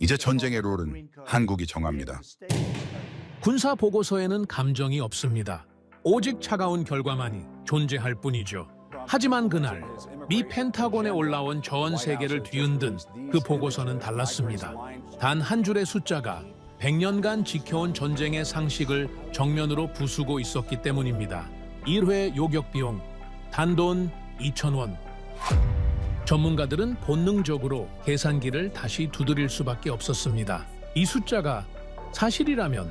이제 전쟁의 룰은 한국이 정합니다. 군사 보고서에는 감정이 없습니다. 오직 차가운 결과만이 존재할 뿐이죠. 하지만 그날 미 펜타곤에 올라온 전 세계를 뒤흔든 그 보고서는 달랐습니다. 단 한 줄의 숫자가 100년간 지켜온 전쟁의 상식을 정면으로 부수고 있었기 때문입니다. 1회 요격 비용 단돈 2,000원. 전문가들은 본능적으로 계산기를 다시 두드릴 수밖에 없었습니다. 이 숫자가 사실이라면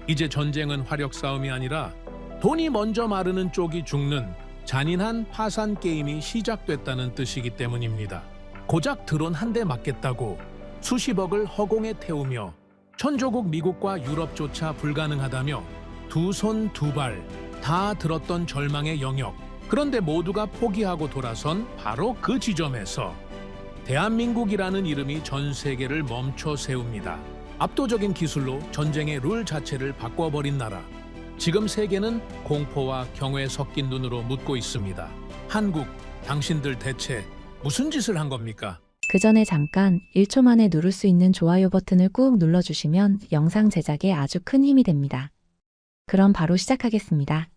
이제 전쟁은 화력 싸움이 아니라 돈이 먼저 마르는 쪽이 죽는 잔인한 파산 게임이 시작됐다는 뜻이기 때문입니다. 고작 드론 한 대 맞겠다고 수십억을 허공에 태우며 천조국 미국과 유럽조차 불가능하다며 두 손 두 발 다 들었던 절망의 영역. 그런데 모두가 포기하고 돌아선 바로 그 지점에서 대한민국이라는 이름이 전 세계를 멈춰 세웁니다. 압도적인 기술로 전쟁의 룰 자체를 바꿔버린 나라. 지금 세계는 공포와 경외 섞인 눈으로 묻고 있습니다. 한국, 당신들 대체 무슨 짓을 한 겁니까? 그 전에 잠깐 1초 만에 누를 수 있는 좋아요 버튼을 꾹 눌러주시면 영상 제작에 아주 큰 힘이 됩니다. 그럼 바로 시작하겠습니다.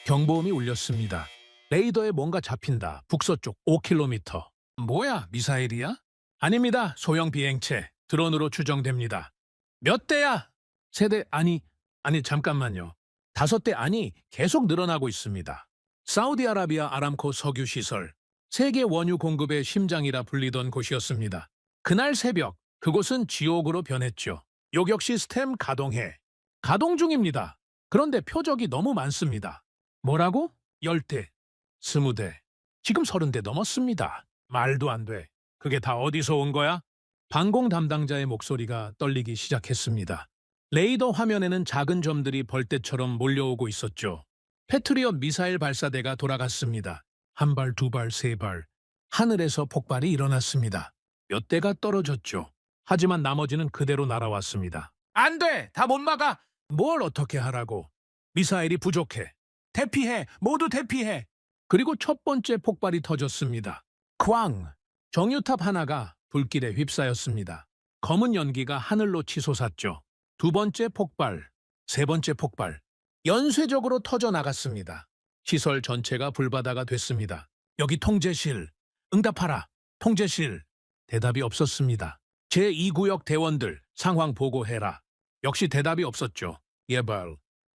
경보음이 울렸습니다. 레이더에 뭔가 잡힌다. 북서쪽 5km. 뭐야, 미사일이야? 아닙니다. 소형 비행체. 드론으로 추정됩니다. 몇 대야? 세대 아니 잠깐만요. 5대 아니 계속 늘어나고 있습니다. 사우디아라비아 아람코 석유 시설. 세계 원유 공급의 심장이라 불리던 곳이었습니다. 그날 새벽 그곳은 지옥으로 변했죠. 요격 시스템 가동해. 가동 중입니다. 그런데 표적이 너무 많습니다. 뭐라고? 10대, 20대, 지금 30대 넘었습니다. 말도 안 돼. 그게 다 어디서 온 거야? 방공 담당자의 목소리가 떨리기 시작했습니다. 레이더 화면에는 작은 점들이 벌떼처럼 몰려오고 있었죠. 패트리엇 미사일 발사대가 돌아갔습니다. 한 발, 두 발, 세 발. 하늘에서 폭발이 일어났습니다. 몇 대가 떨어졌죠. 하지만 나머지는 그대로 날아왔습니다. 안 돼! 다 못 막아! 뭘 어떻게 하라고? 미사일이 부족해. 대피해! 모두 대피해! 그리고 첫 번째 폭발이 터졌습니다. 쾅! 정유탑 하나가 불길에 휩싸였습니다. 검은 연기가 하늘로 치솟았죠. 두 번째 폭발, 세 번째 폭발. 연쇄적으로 터져나갔습니다. 시설 전체가 불바다가 됐습니다. 여기 통제실, 응답하라, 통제실. 대답이 없었습니다. 제2구역 대원들, 상황 보고해라. 역시 대답이 없었죠. 예발.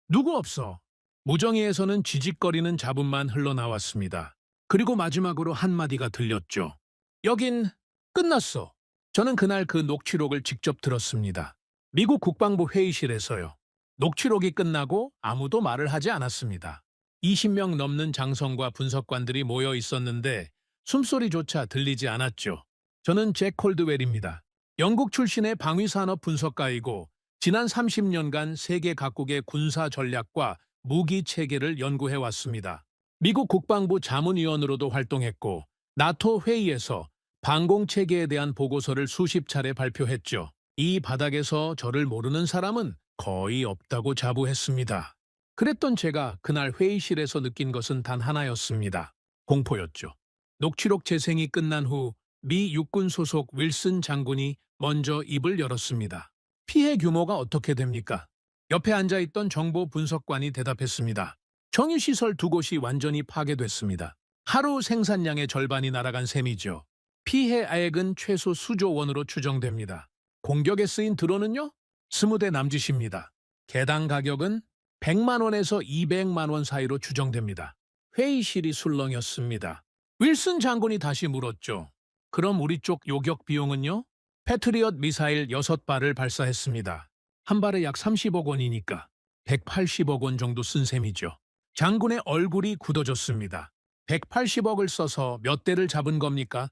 누구 없어. 무정위에서는 지직거리는 잡음만 흘러나왔습니다. 그리고 마지막으로 한마디가 들렸죠. 여긴 끝났어. 저는 그날 그 녹취록을 직접 들었습니다. 미국 국방부 회의실에서요. 녹취록이 끝나고 아무도 말을 하지 않았습니다. 20명 넘는 장성과 분석관들이 모여 있었는데 숨소리조차 들리지 않았죠. 저는 잭 콜드웰입니다. 영국 출신의 방위산업 분석가이고 지난 30년간 세계 각국의 군사 전략과 무기 체계를 연구해왔습니다. 미국 국방부 자문위원으로도 활동했고 나토 회의에서 방공 체계에 대한 보고서를 수십 차례 발표했죠. 이 바닥에서 저를 모르는 사람은 거의 없다고 자부했습니다. 그랬던 제가 그날 회의실에서 느낀 것은 단 하나였습니다. 공포였죠. 녹취록 재생이 끝난 후 미 육군 소속 윌슨 장군이 먼저 입을 열었습니다. 피해 규모가 어떻게 됩니까? 옆에 앉아있던 정보 분석관이 대답했습니다. 정유시설 두 곳이 완전히 파괴됐습니다. 하루 생산량의 절반이 날아간 셈이죠. 피해액은 최소 수조 원으로 추정됩니다. 공격에 쓰인 드론은요? 20대 남짓입니다. 개당 가격은 100만 원에서 200만 원 사이로 추정됩니다. 회의실이 술렁였습니다. 윌슨 장군이 다시 물었죠. 그럼 우리 쪽 요격 비용은요? 패트리엇 미사일 6발을 발사했습니다. 한 발에 약 30억 원이니까 180억 원 정도 쓴 셈이죠. 장군의 얼굴이 굳어졌습니다. 180억을 써서 몇 대를 잡은 겁니까?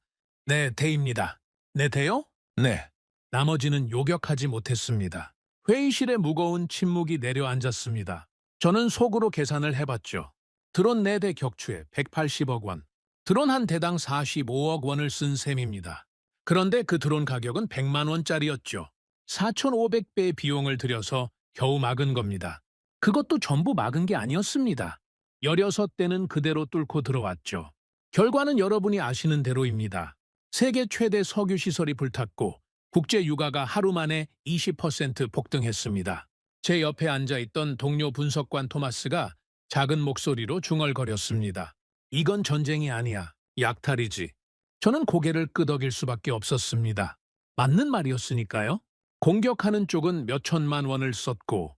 네, 대입니다. 네, 대요? 네. 나머지는 요격하지 못했습니다. 회의실에 무거운 침묵이 내려앉았습니다. 저는 속으로 계산을 해봤죠. 드론 4대 격추에 180억 원. 드론 한 대당 45억 원을 쓴 셈입니다. 그런데 그 드론 가격은 100만 원짜리였죠. 4,500배의 비용을 들여서 겨우 막은 겁니다. 그것도 전부 막은 게 아니었습니다. 16대는 그대로 뚫고 들어왔죠. 결과는 여러분이 아시는 대로입니다. 세계 최대 석유 시설이 불탔고 국제 유가가 하루 만에 20% 폭등했습니다. 제 옆에 앉아있던 동료 분석관 토마스가 작은 목소리로 중얼거렸습니다. 이건 전쟁이 아니야. 약탈이지. 저는 고개를 끄덕일 수밖에 없었습니다. 맞는 말이었으니까요. 공격하는 쪽은 몇 천만 원을 썼고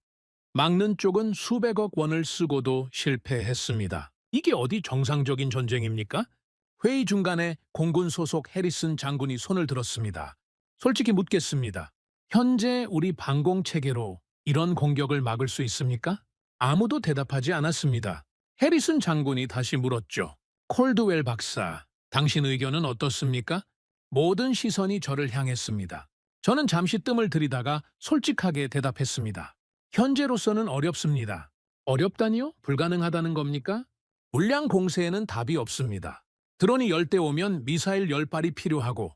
막는 쪽은 수백억 원을 쓰고도 실패했습니다. 이게 어디 정상적인 전쟁입니까? 회의 중간에 공군 소속 해리슨 장군이 손을 들었습니다. 솔직히 묻겠습니다. 현재 우리 방공 체계로 이런 공격을 막을 수 있습니까? 아무도 대답하지 않았습니다. 해리슨 장군이 다시 물었죠. 콜드웰 박사, 당신 의견은 어떻습니까? 모든 시선이 저를 향했습니다. 저는 잠시 뜸을 들이다가 솔직하게 대답했습니다. 현재로서는 어렵습니다. 어렵다니요? 불가능하다는 겁니까? 물량 공세에는 답이 없습니다. 드론이 10대 오면 미사일 10발이 필요하고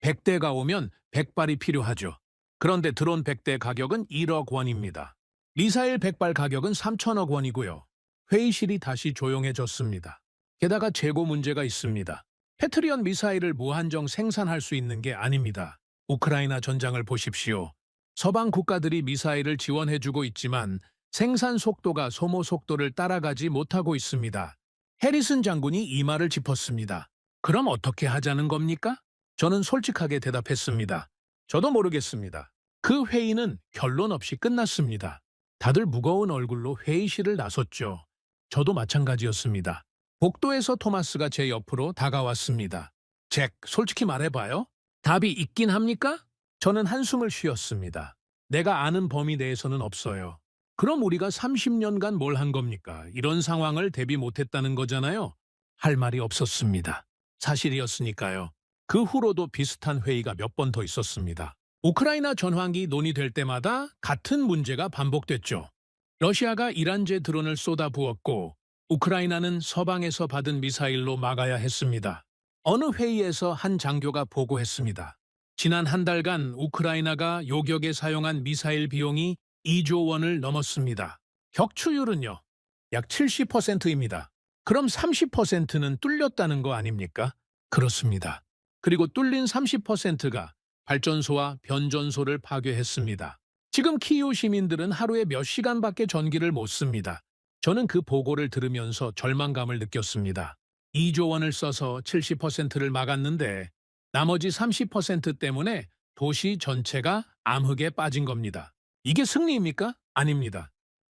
100대가 오면 100발이 필요하죠. 그런데 드론 100대 가격은 1억 원입니다. 미사일 100발 가격은 3천억 원이고요. 회의실이 다시 조용해졌습니다. 게다가 재고 문제가 있습니다. 패트리엇 미사일을 무한정 생산할 수 있는 게 아닙니다. 우크라이나 전장을 보십시오. 서방 국가들이 미사일을 지원해주고 있지만 생산 속도가 소모 속도를 따라가지 못하고 있습니다. 해리슨 장군이 이 말을 짚었습니다. 그럼 어떻게 하자는 겁니까? 저는 솔직하게 대답했습니다. 저도 모르겠습니다. 그 회의는 결론 없이 끝났습니다. 다들 무거운 얼굴로 회의실을 나섰죠. 저도 마찬가지였습니다. 복도에서 토마스가 제 옆으로 다가왔습니다. 잭, 솔직히 말해봐요. 답이 있긴 합니까? 저는 한숨을 쉬었습니다. 내가 아는 범위 내에서는 없어요. 그럼 우리가 30년간 뭘 한 겁니까? 이런 상황을 대비 못했다는 거잖아요. 할 말이 없었습니다. 사실이었으니까요. 그 후로도 비슷한 회의가 몇 번 더 있었습니다. 우크라이나 전황기 논의될 때마다 같은 문제가 반복됐죠. 러시아가 이란제 드론을 쏟아부었고 우크라이나는 서방에서 받은 미사일로 막아야 했습니다. 어느 회의에서 한 장교가 보고했습니다. 지난 한 달간 우크라이나가 요격에 사용한 미사일 비용이 2조 원을 넘었습니다. 격추율은요, 약 70%입니다. 그럼 30%는 뚫렸다는 거 아닙니까? 그렇습니다. 그리고 뚫린 30%가 발전소와 변전소를 파괴했습니다. 지금 키이우 시민들은 하루에 몇 시간밖에 전기를 못 씁니다. 저는 그 보고를 들으면서 절망감을 느꼈습니다. 2조 원을 써서 70%를 막았는데 나머지 30% 때문에 도시 전체가 암흑에 빠진 겁니다. 이게 승리입니까? 아닙니다.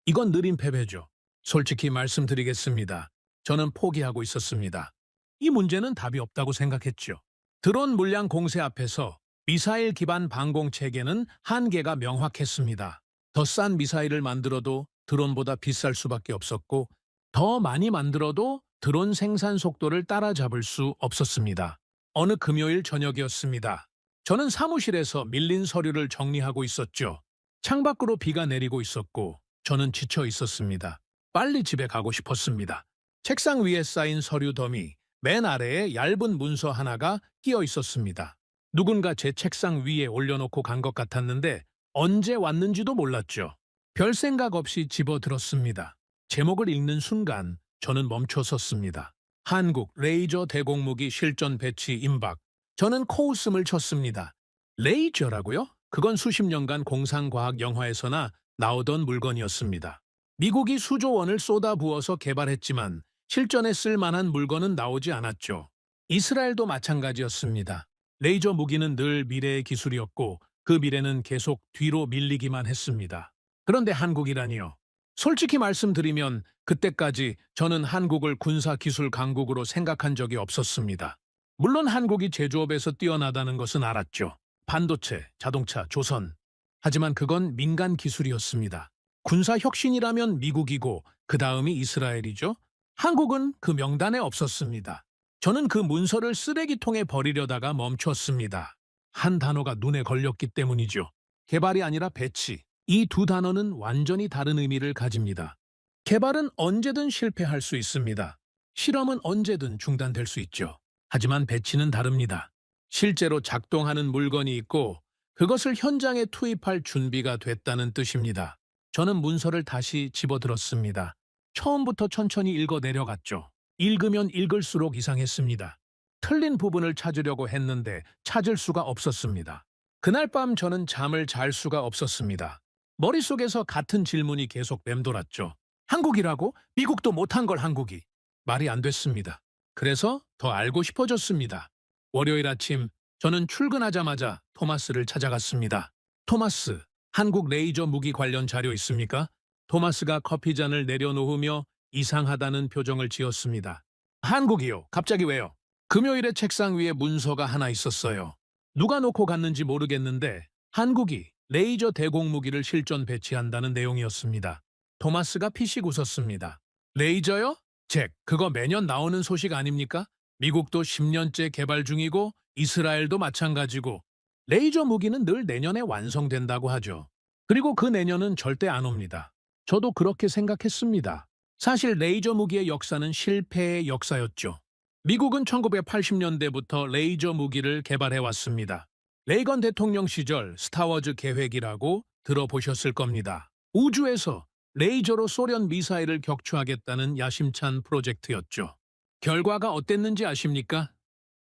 이건 느린 패배죠. 솔직히 말씀드리겠습니다. 저는 포기하고 있었습니다. 이 문제는 답이 없다고 생각했죠. 드론 물량 공세 앞에서 미사일 기반 방공 체계는 한계가 명확했습니다. 더 싼 미사일을 만들어도 드론보다 비쌀 수밖에 없었고 더 많이 만들어도 드론 생산 속도를 따라잡을 수 없었습니다. 어느 금요일 저녁이었습니다. 저는 사무실에서 밀린 서류를 정리하고 있었죠. 창밖으로 비가 내리고 있었고 저는 지쳐 있었습니다. 빨리 집에 가고 싶었습니다. 책상 위에 쌓인 서류 더미, 맨 아래에 얇은 문서 하나가 끼어 있었습니다. 누군가 제 책상 위에 올려놓고 간 것 같았는데 언제 왔는지도 몰랐죠. 별 생각 없이 집어들었습니다. 제목을 읽는 순간 저는 멈춰섰습니다. 한국 레이저 대공무기 실전 배치 임박. 저는 코웃음을 쳤습니다. 레이저라고요? 그건 수십 년간 공상과학 영화에서나 나오던 물건이었습니다. 미국이 수조 원을 쏟아부어서 개발했지만 실전에 쓸 만한 물건은 나오지 않았죠. 이스라엘도 마찬가지였습니다. 레이저 무기는 늘 미래의 기술이었고 그 미래는 계속 뒤로 밀리기만 했습니다. 그런데 한국이라니요. 솔직히 말씀드리면 그때까지 저는 한국을 군사기술 강국으로 생각한 적이 없었습니다. 물론 한국이 제조업에서 뛰어나다는 것은 알았죠. 반도체, 자동차, 조선. 하지만 그건 민간 기술이었습니다. 군사 혁신이라면 미국이고 그 다음이 이스라엘이죠. 한국은 그 명단에 없었습니다. 저는 그 문서를 쓰레기통에 버리려다가 멈췄습니다. 한 단어가 눈에 걸렸기 때문이죠. 개발이 아니라 배치. 이 두 단어는 완전히 다른 의미를 가집니다. 개발은 언제든 실패할 수 있습니다. 실험은 언제든 중단될 수 있죠. 하지만 배치는 다릅니다. 실제로 작동하는 물건이 있고 그것을 현장에 투입할 준비가 됐다는 뜻입니다. 저는 문서를 다시 집어들었습니다. 처음부터 천천히 읽어 내려갔죠. 읽으면 읽을수록 이상했습니다. 틀린 부분을 찾으려고 했는데 찾을 수가 없었습니다. 그날 밤 저는 잠을 잘 수가 없었습니다. 머릿속에서 같은 질문이 계속 맴돌았죠. 한국이라고? 미국도 못한 걸 한국이. 말이 안 됐습니다. 그래서 더 알고 싶어졌습니다. 월요일 아침 저는 출근하자마자 토마스를 찾아갔습니다. 토마스, 한국 레이저 무기 관련 자료 있습니까? 토마스가 커피잔을 내려놓으며 이상하다는 표정을 지었습니다. 한국이요? 갑자기 왜요? 금요일에 책상 위에 문서가 하나 있었어요. 누가 놓고 갔는지 모르겠는데 한국이 레이저 대공무기를 실전 배치한다는 내용이었습니다. 토마스가 피식 웃었습니다. 레이저요? 잭, 그거 매년 나오는 소식 아닙니까? 미국도 10년째 개발 중이고 이스라엘도 마찬가지고 레이저 무기는 늘 내년에 완성된다고 하죠. 그리고 그 내년은 절대 안 옵니다. 저도 그렇게 생각했습니다. 사실 레이저 무기의 역사는 실패의 역사였죠. 미국은 1980년대부터 레이저 무기를 개발해왔습니다. 레이건 대통령 시절 스타워즈 계획이라고 들어보셨을 겁니다. 우주에서 레이저로 소련 미사일을 격추하겠다는 야심찬 프로젝트였죠. 결과가 어땠는지 아십니까?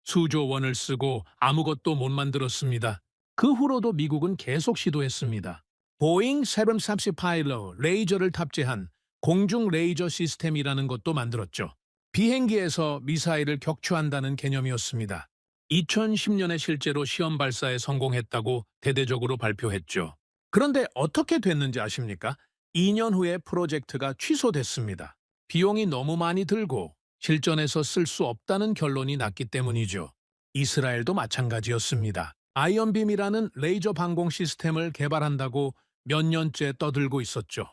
수조 원을 쓰고 아무것도 못 만들었습니다. 그 후로도 미국은 계속 시도했습니다. 보잉 738로 레이저를 탑재한 공중 레이저 시스템이라는 것도 만들었죠. 비행기에서 미사일을 격추한다는 개념이었습니다. 2010년에 실제로 시험 발사에 성공했다고 대대적으로 발표했죠. 그런데 어떻게 됐는지 아십니까? 2년 후에 프로젝트가 취소됐습니다. 비용이 너무 많이 들고 실전에서 쓸 수 없다는 결론이 났기 때문이죠. 이스라엘도 마찬가지였습니다. 아이언빔이라는 레이저 방공 시스템을 개발한다고 몇 년째 떠들고 있었죠.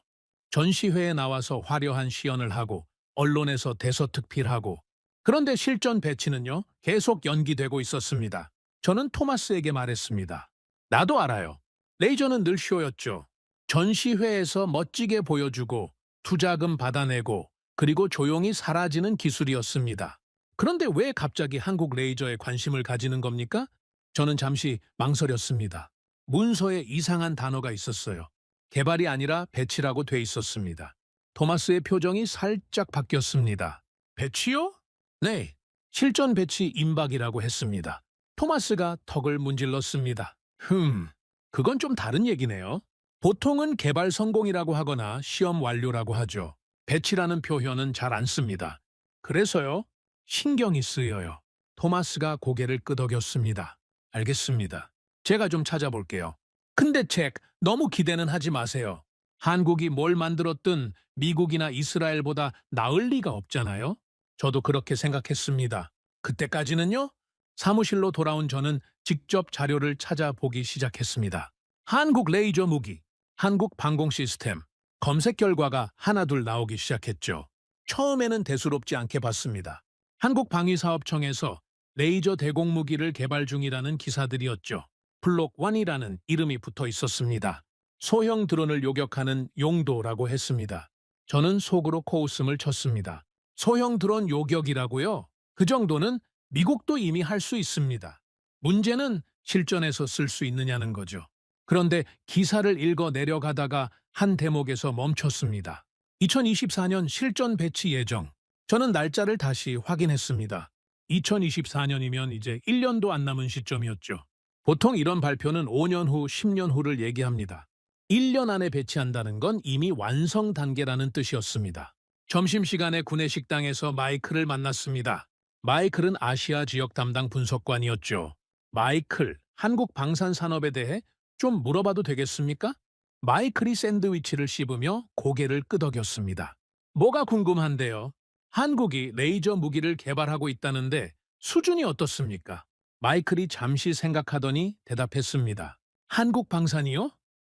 전시회에 나와서 화려한 시연을 하고 언론에서 대서특필하고 그런데 실전 배치는요 계속 연기되고 있었습니다. 저는 토마스에게 말했습니다. 나도 알아요. 레이저는 늘 쇼였죠. 전시회에서 멋지게 보여주고 투자금 받아내고 그리고 조용히 사라지는 기술이었습니다. 그런데 왜 갑자기 한국 레이저에 관심을 가지는 겁니까? 저는 잠시 망설였습니다. 문서에 이상한 단어가 있었어요. 개발이 아니라 배치라고 돼 있었습니다. 토마스의 표정이 살짝 바뀌었습니다. 배치요? 네, 실전 배치 임박이라고 했습니다. 토마스가 턱을 문질렀습니다. 그건 좀 다른 얘기네요. 보통은 개발 성공이라고 하거나 시험 완료라고 하죠. 배치라는 표현은 잘 안 씁니다. 그래서요? 신경이 쓰여요. 토마스가 고개를 끄덕였습니다. 알겠습니다. 제가 좀 찾아볼게요. 근데 잭, 너무 기대는 하지 마세요. 한국이 뭘 만들었든 미국이나 이스라엘보다 나을 리가 없잖아요? 저도 그렇게 생각했습니다. 그때까지는요? 사무실로 돌아온 저는 직접 자료를 찾아보기 시작했습니다. 한국 레이저 무기, 한국 방공 시스템, 검색 결과가 하나둘 나오기 시작했죠. 처음에는 대수롭지 않게 봤습니다. 한국방위사업청에서 레이저 대공무기를 개발 중이라는 기사들이었죠. 블록 1이라는 이름이 붙어 있었습니다. 소형 드론을 요격하는 용도라고 했습니다. 저는 속으로 코웃음을 쳤습니다. 소형 드론 요격이라고요? 그 정도는 미국도 이미 할 수 있습니다. 문제는 실전에서 쓸 수 있느냐는 거죠. 그런데 기사를 읽어 내려가다가 한 대목에서 멈췄습니다. 2024년 실전 배치 예정. 저는 날짜를 다시 확인했습니다. 2024년이면 이제 1년도 안 남은 시점이었죠. 보통 이런 발표는 5년 후, 10년 후를 얘기합니다. 1년 안에 배치한다는 건 이미 완성 단계라는 뜻이었습니다. 점심시간에 구내 식당에서 마이클을 만났습니다. 마이클은 아시아 지역 담당 분석관이었죠. 마이클, 한국 방산 산업에 대해 좀 물어봐도 되겠습니까? 마이클이 샌드위치를 씹으며 고개를 끄덕였습니다. 뭐가 궁금한데요? 한국이 레이저 무기를 개발하고 있다는데 수준이 어떻습니까? 마이클이 잠시 생각하더니 대답했습니다. 한국 방산이요?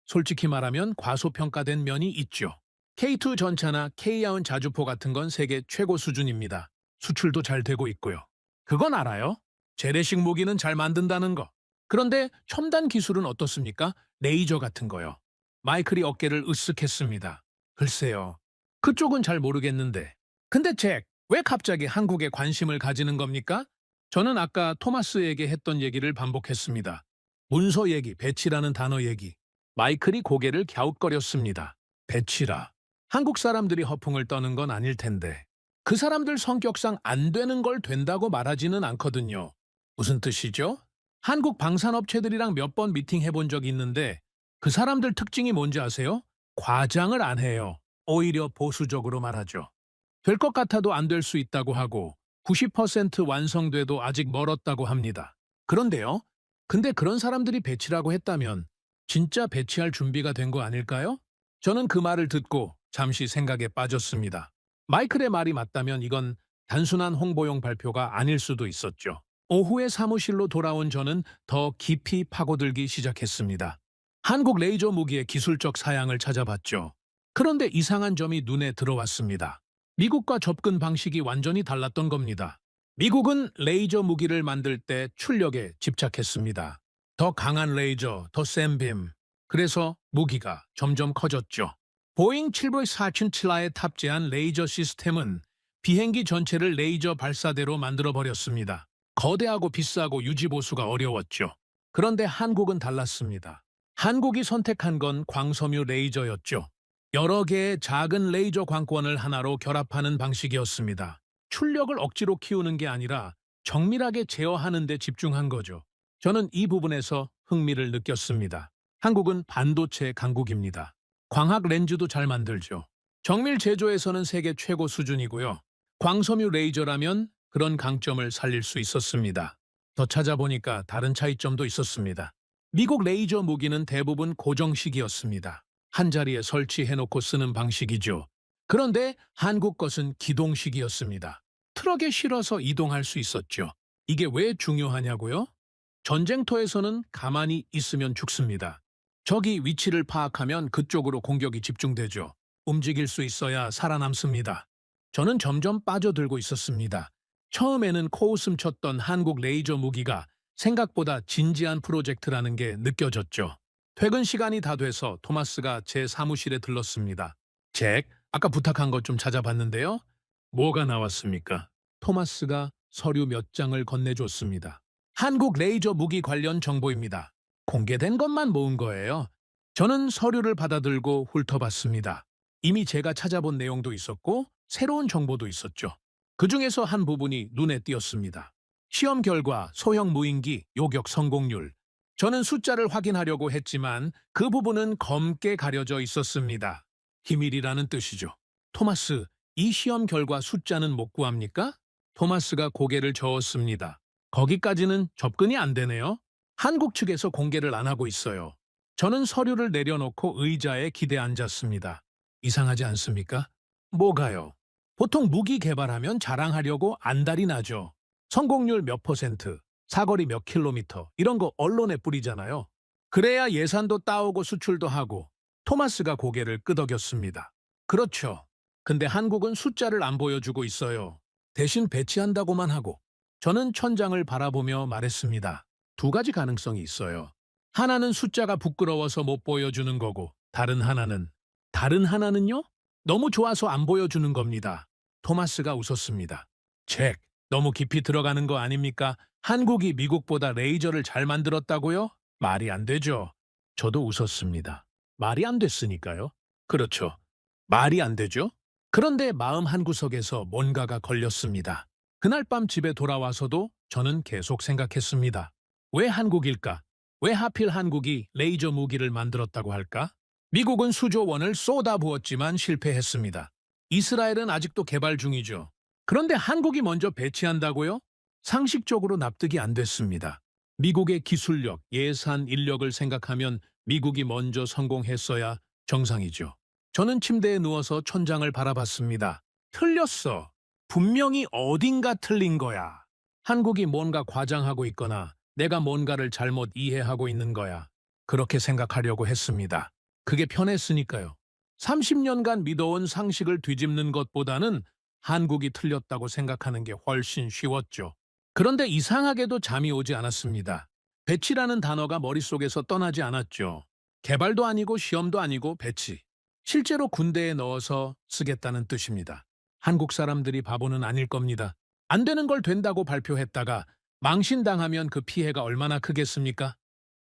솔직히 말하면 과소평가된 면이 있죠. K2 전차나 K아운 자주포 같은 건 세계 최고 수준입니다. 수출도 잘 되고 있고요. 그건 알아요. 재래식 무기는 잘 만든다는 거. 그런데 첨단 기술은 어떻습니까? 레이저 같은 거요. 마이클이 어깨를 으쓱했습니다. 글쎄요. 그쪽은 잘 모르겠는데. 근데 잭, 왜 갑자기 한국에 관심을 가지는 겁니까? 저는 아까 토마스에게 했던 얘기를 반복했습니다. 문서 얘기, 배치라는 단어 얘기. 마이클이 고개를 갸웃거렸습니다. 배치라. 한국 사람들이 허풍을 떠는 건 아닐 텐데. 그 사람들 성격상 안 되는 걸 된다고 말하지는 않거든요. 무슨 뜻이죠? 한국 방산업체들이랑 몇 번 미팅해본 적이 있는데 그 사람들 특징이 뭔지 아세요? 과장을 안 해요. 오히려 보수적으로 말하죠. 될 것 같아도 안 될 수 있다고 하고 90% 완성돼도 아직 멀었다고 합니다. 그런데요? 근데 그런 사람들이 배치라고 했다면 진짜 배치할 준비가 된 거 아닐까요? 저는 그 말을 듣고 잠시 생각에 빠졌습니다. 마이클의 말이 맞다면 이건 단순한 홍보용 발표가 아닐 수도 있었죠. 오후에 사무실로 돌아온 저는 더 깊이 파고들기 시작했습니다. 한국 레이저 무기의 기술적 사양을 찾아봤죠. 그런데 이상한 점이 눈에 들어왔습니다. 미국과 접근 방식이 완전히 달랐던 겁니다. 미국은 레이저 무기를 만들 때 출력에 집착했습니다. 더 강한 레이저, 더 센 빔. 그래서 무기가 점점 커졌죠. 보잉 747에 탑재한 레이저 시스템은 비행기 전체를 레이저 발사대로 만들어버렸습니다. 거대하고 비싸고 유지보수가 어려웠죠. 그런데 한국은 달랐습니다. 한국이 선택한 건 광섬유 레이저였죠. 여러 개의 작은 레이저 광권을 하나로 결합하는 방식이었습니다. 출력을 억지로 키우는 게 아니라 정밀하게 제어하는 데 집중한 거죠. 저는 이 부분에서 흥미를 느꼈습니다. 한국은 반도체 강국입니다. 광학 렌즈도 잘 만들죠. 정밀 제조에서는 세계 최고 수준이고요. 광섬유 레이저라면 그런 강점을 살릴 수 있었습니다. 더 찾아보니까 다른 차이점도 있었습니다. 미국 레이저 무기는 대부분 고정식이었습니다. 한 자리에 설치해놓고 쓰는 방식이죠. 그런데 한국 것은 기동식이었습니다. 트럭에 실어서 이동할 수 있었죠. 이게 왜 중요하냐고요? 전쟁터에서는 가만히 있으면 죽습니다. 적이 위치를 파악하면 그쪽으로 공격이 집중되죠. 움직일 수 있어야 살아남습니다. 저는 점점 빠져들고 있었습니다. 처음에는 코웃음 쳤던 한국 레이저 무기가 생각보다 진지한 프로젝트라는 게 느껴졌죠. 퇴근 시간이 다 돼서 토마스가 제 사무실에 들렀습니다. 잭, 아까 부탁한 것 좀 찾아봤는데요. 뭐가 나왔습니까? 토마스가 서류 몇 장을 건네줬습니다. 한국 레이저 무기 관련 정보입니다. 공개된 것만 모은 거예요. 저는 서류를 받아들고 훑어봤습니다. 이미 제가 찾아본 내용도 있었고 새로운 정보도 있었죠. 그중에서 한 부분이 눈에 띄었습니다. 시험 결과, 소형 무인기, 요격 성공률. 저는 숫자를 확인하려고 했지만 그 부분은 검게 가려져 있었습니다. 기밀이라는 뜻이죠. 토마스, 이 시험 결과 숫자는 못 구합니까? 토마스가 고개를 저었습니다. 거기까지는 접근이 안 되네요. 한국 측에서 공개를 안 하고 있어요. 저는 서류를 내려놓고 의자에 기대 앉았습니다. 이상하지 않습니까? 뭐가요? 보통 무기 개발하면 자랑하려고 안달이 나죠. 성공률 몇 %, 사거리 몇 킬로미터 이런 거 언론에 뿌리잖아요. 그래야 예산도 따오고 수출도 하고. 토마스가 고개를 끄덕였습니다. 그렇죠. 근데 한국은 숫자를 안 보여주고 있어요. 대신 배치한다고만 하고. 저는 천장을 바라보며 말했습니다. 두 가지 가능성이 있어요. 하나는 숫자가 부끄러워서 못 보여주는 거고 다른 하나는요? 너무 좋아서 안 보여주는 겁니다. 토마스가 웃었습니다. 잭, 너무 깊이 들어가는 거 아닙니까? 한국이 미국보다 레이저를 잘 만들었다고요? 말이 안 되죠. 저도 웃었습니다. 말이 안 됐으니까요. 그렇죠. 말이 안 되죠? 그런데 마음 한구석에서 뭔가가 걸렸습니다. 그날 밤 집에 돌아와서도 저는 계속 생각했습니다. 왜 한국일까? 왜 하필 한국이 레이저 무기를 만들었다고 할까? 미국은 수조 원을 쏟아부었지만 실패했습니다. 이스라엘은 아직도 개발 중이죠. 그런데 한국이 먼저 배치한다고요? 상식적으로 납득이 안 됐습니다. 미국의 기술력, 예산, 인력을 생각하면 미국이 먼저 성공했어야 정상이죠. 저는 침대에 누워서 천장을 바라봤습니다. 틀렸어. 분명히 어딘가 틀린 거야. 한국이 뭔가 과장하고 있거나 내가 뭔가를 잘못 이해하고 있는 거야. 그렇게 생각하려고 했습니다. 그게 편했으니까요. 30년간 믿어온 상식을 뒤집는 것보다는 한국이 틀렸다고 생각하는 게 훨씬 쉬웠죠. 그런데 이상하게도 잠이 오지 않았습니다. 배치라는 단어가 머릿속에서 떠나지 않았죠. 개발도 아니고 시험도 아니고 배치. 실제로 군대에 넣어서 쓰겠다는 뜻입니다. 한국 사람들이 바보는 아닐 겁니다. 안 되는 걸 된다고 발표했다가 망신당하면 그 피해가 얼마나 크겠습니까?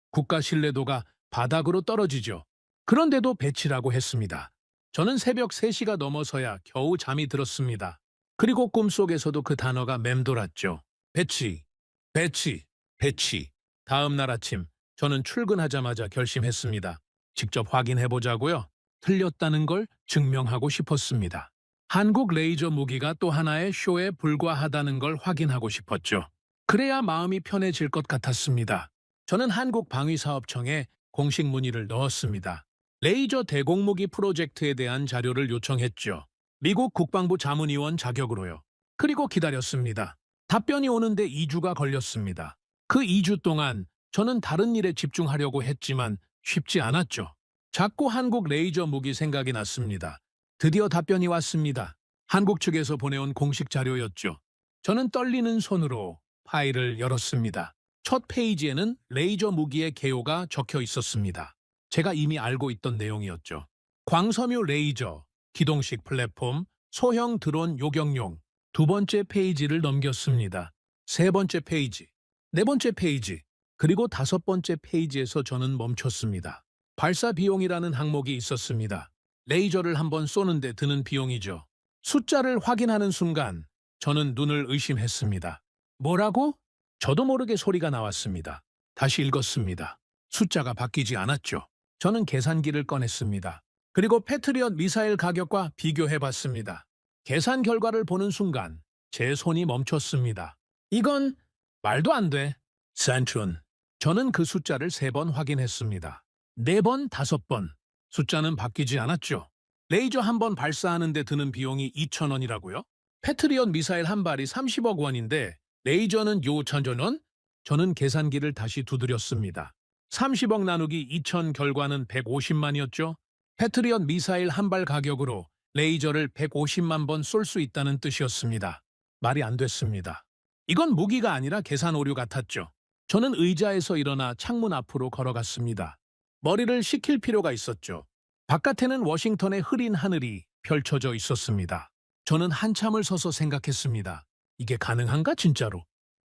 국가 신뢰도가 바닥으로 떨어지죠. 그런데도 배치라고 했습니다. 저는 새벽 3시가 넘어서야 겨우 잠이 들었습니다. 그리고 꿈속에서도 그 단어가 맴돌았죠. 배치, 배치, 배치. 다음 날 아침 저는 출근하자마자 결심했습니다. 직접 확인해보자고요. 틀렸다는 걸 증명하고 싶었습니다. 한국 레이저 무기가 또 하나의 쇼에 불과하다는 걸 확인하고 싶었죠. 그래야 마음이 편해질 것 같았습니다. 저는 한국방위사업청에 공식 문의를 넣었습니다. 레이저 대공무기 프로젝트에 대한 자료를 요청했죠. 미국 국방부 자문위원 자격으로요. 그리고 기다렸습니다. 답변이 오는데 2주가 걸렸습니다. 그 2주 동안 저는 다른 일에 집중하려고 했지만 쉽지 않았죠. 자꾸 한국 레이저 무기 생각이 났습니다. 드디어 답변이 왔습니다. 한국 측에서 보내온 공식 자료였죠. 저는 떨리는 손으로 파일을 열었습니다. 첫 페이지에는 레이저 무기의 개요가 적혀 있었습니다. 제가 이미 알고 있던 내용이었죠. 광섬유 레이저, 기동식 플랫폼, 소형 드론 요격용. 두 번째 페이지를 넘겼습니다. 세 번째 페이지, 네 번째 페이지, 그리고 다섯 번째 페이지에서 저는 멈췄습니다. 발사 비용이라는 항목이 있었습니다. 레이저를 한번 쏘는데 드는 비용이죠. 숫자를 확인하는 순간 저는 눈을 의심했습니다. 뭐라고? 저도 모르게 소리가 나왔습니다. 다시 읽었습니다. 숫자가 바뀌지 않았죠. 저는 계산기를 꺼냈습니다. 그리고 패트리엇 미사일 가격과 비교해봤습니다. 계산 결과를 보는 순간 제 손이 멈췄습니다. 이건 말도 안 돼. 산춘. 저는 그 숫자를 3번 확인했습니다. 4번, 5번. 숫자는 바뀌지 않았죠. 레이저 한 번 발사하는 데 드는 비용이 2,000원이라고요? 패트리엇 미사일 한 발이 30억 원인데 레이저는 6,000원? 저는 계산기를 다시 두드렸습니다. 30억 나누기 2,000 결과는 150만이었죠. 패트리엇 미사일 한 발 가격으로 레이저를 150만 번 쏠 수 있다는 뜻이었습니다. 말이 안 됐습니다. 이건 무기가 아니라 계산 오류 같았죠. 저는 의자에서 일어나 창문 앞으로 걸어갔습니다. 머리를 식힐 필요가 있었죠. 바깥에는 워싱턴의 흐린 하늘이 펼쳐져 있었습니다. 저는 한참을 서서 생각했습니다. 이게 가능한가 진짜로?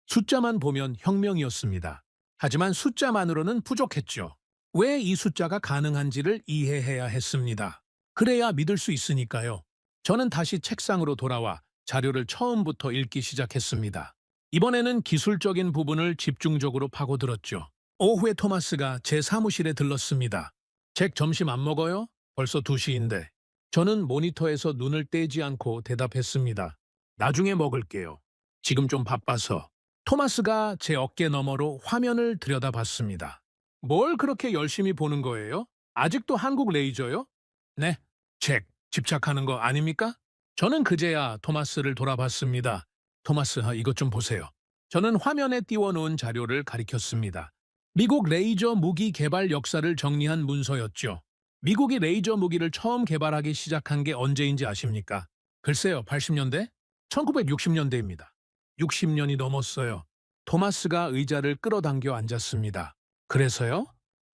숫자만 보면 혁명이었습니다. 하지만 숫자만으로는 부족했죠. 왜 이 숫자가 가능한지를 이해해야 했습니다. 그래야 믿을 수 있으니까요. 저는 다시 책상으로 돌아와 자료를 처음부터 읽기 시작했습니다. 이번에는 기술적인 부분을 집중적으로 파고들었죠. 오후에 토마스가 제 사무실에 들렀습니다. 잭 점심 안 먹어요? 벌써 2시인데. 저는 모니터에서 눈을 떼지 않고 대답했습니다. 나중에 먹을게요. 지금 좀 바빠서. 토마스가 제 어깨 너머로 화면을 들여다봤습니다. 뭘 그렇게 열심히 보는 거예요? 아직도 한국 레이저요? 네, 잭, 집착하는 거 아닙니까? 저는 그제야 토마스를 돌아봤습니다. 토마스, 이것 좀 보세요. 저는 화면에 띄워놓은 자료를 가리켰습니다. 미국 레이저 무기 개발 역사를 정리한 문서였죠. 미국이 레이저 무기를 처음 개발하기 시작한 게 언제인지 아십니까? 글쎄요, 80년대? 1960년대입니다. 60년이 넘었어요. 토마스가 의자를 끌어당겨 앉았습니다. 그래서요?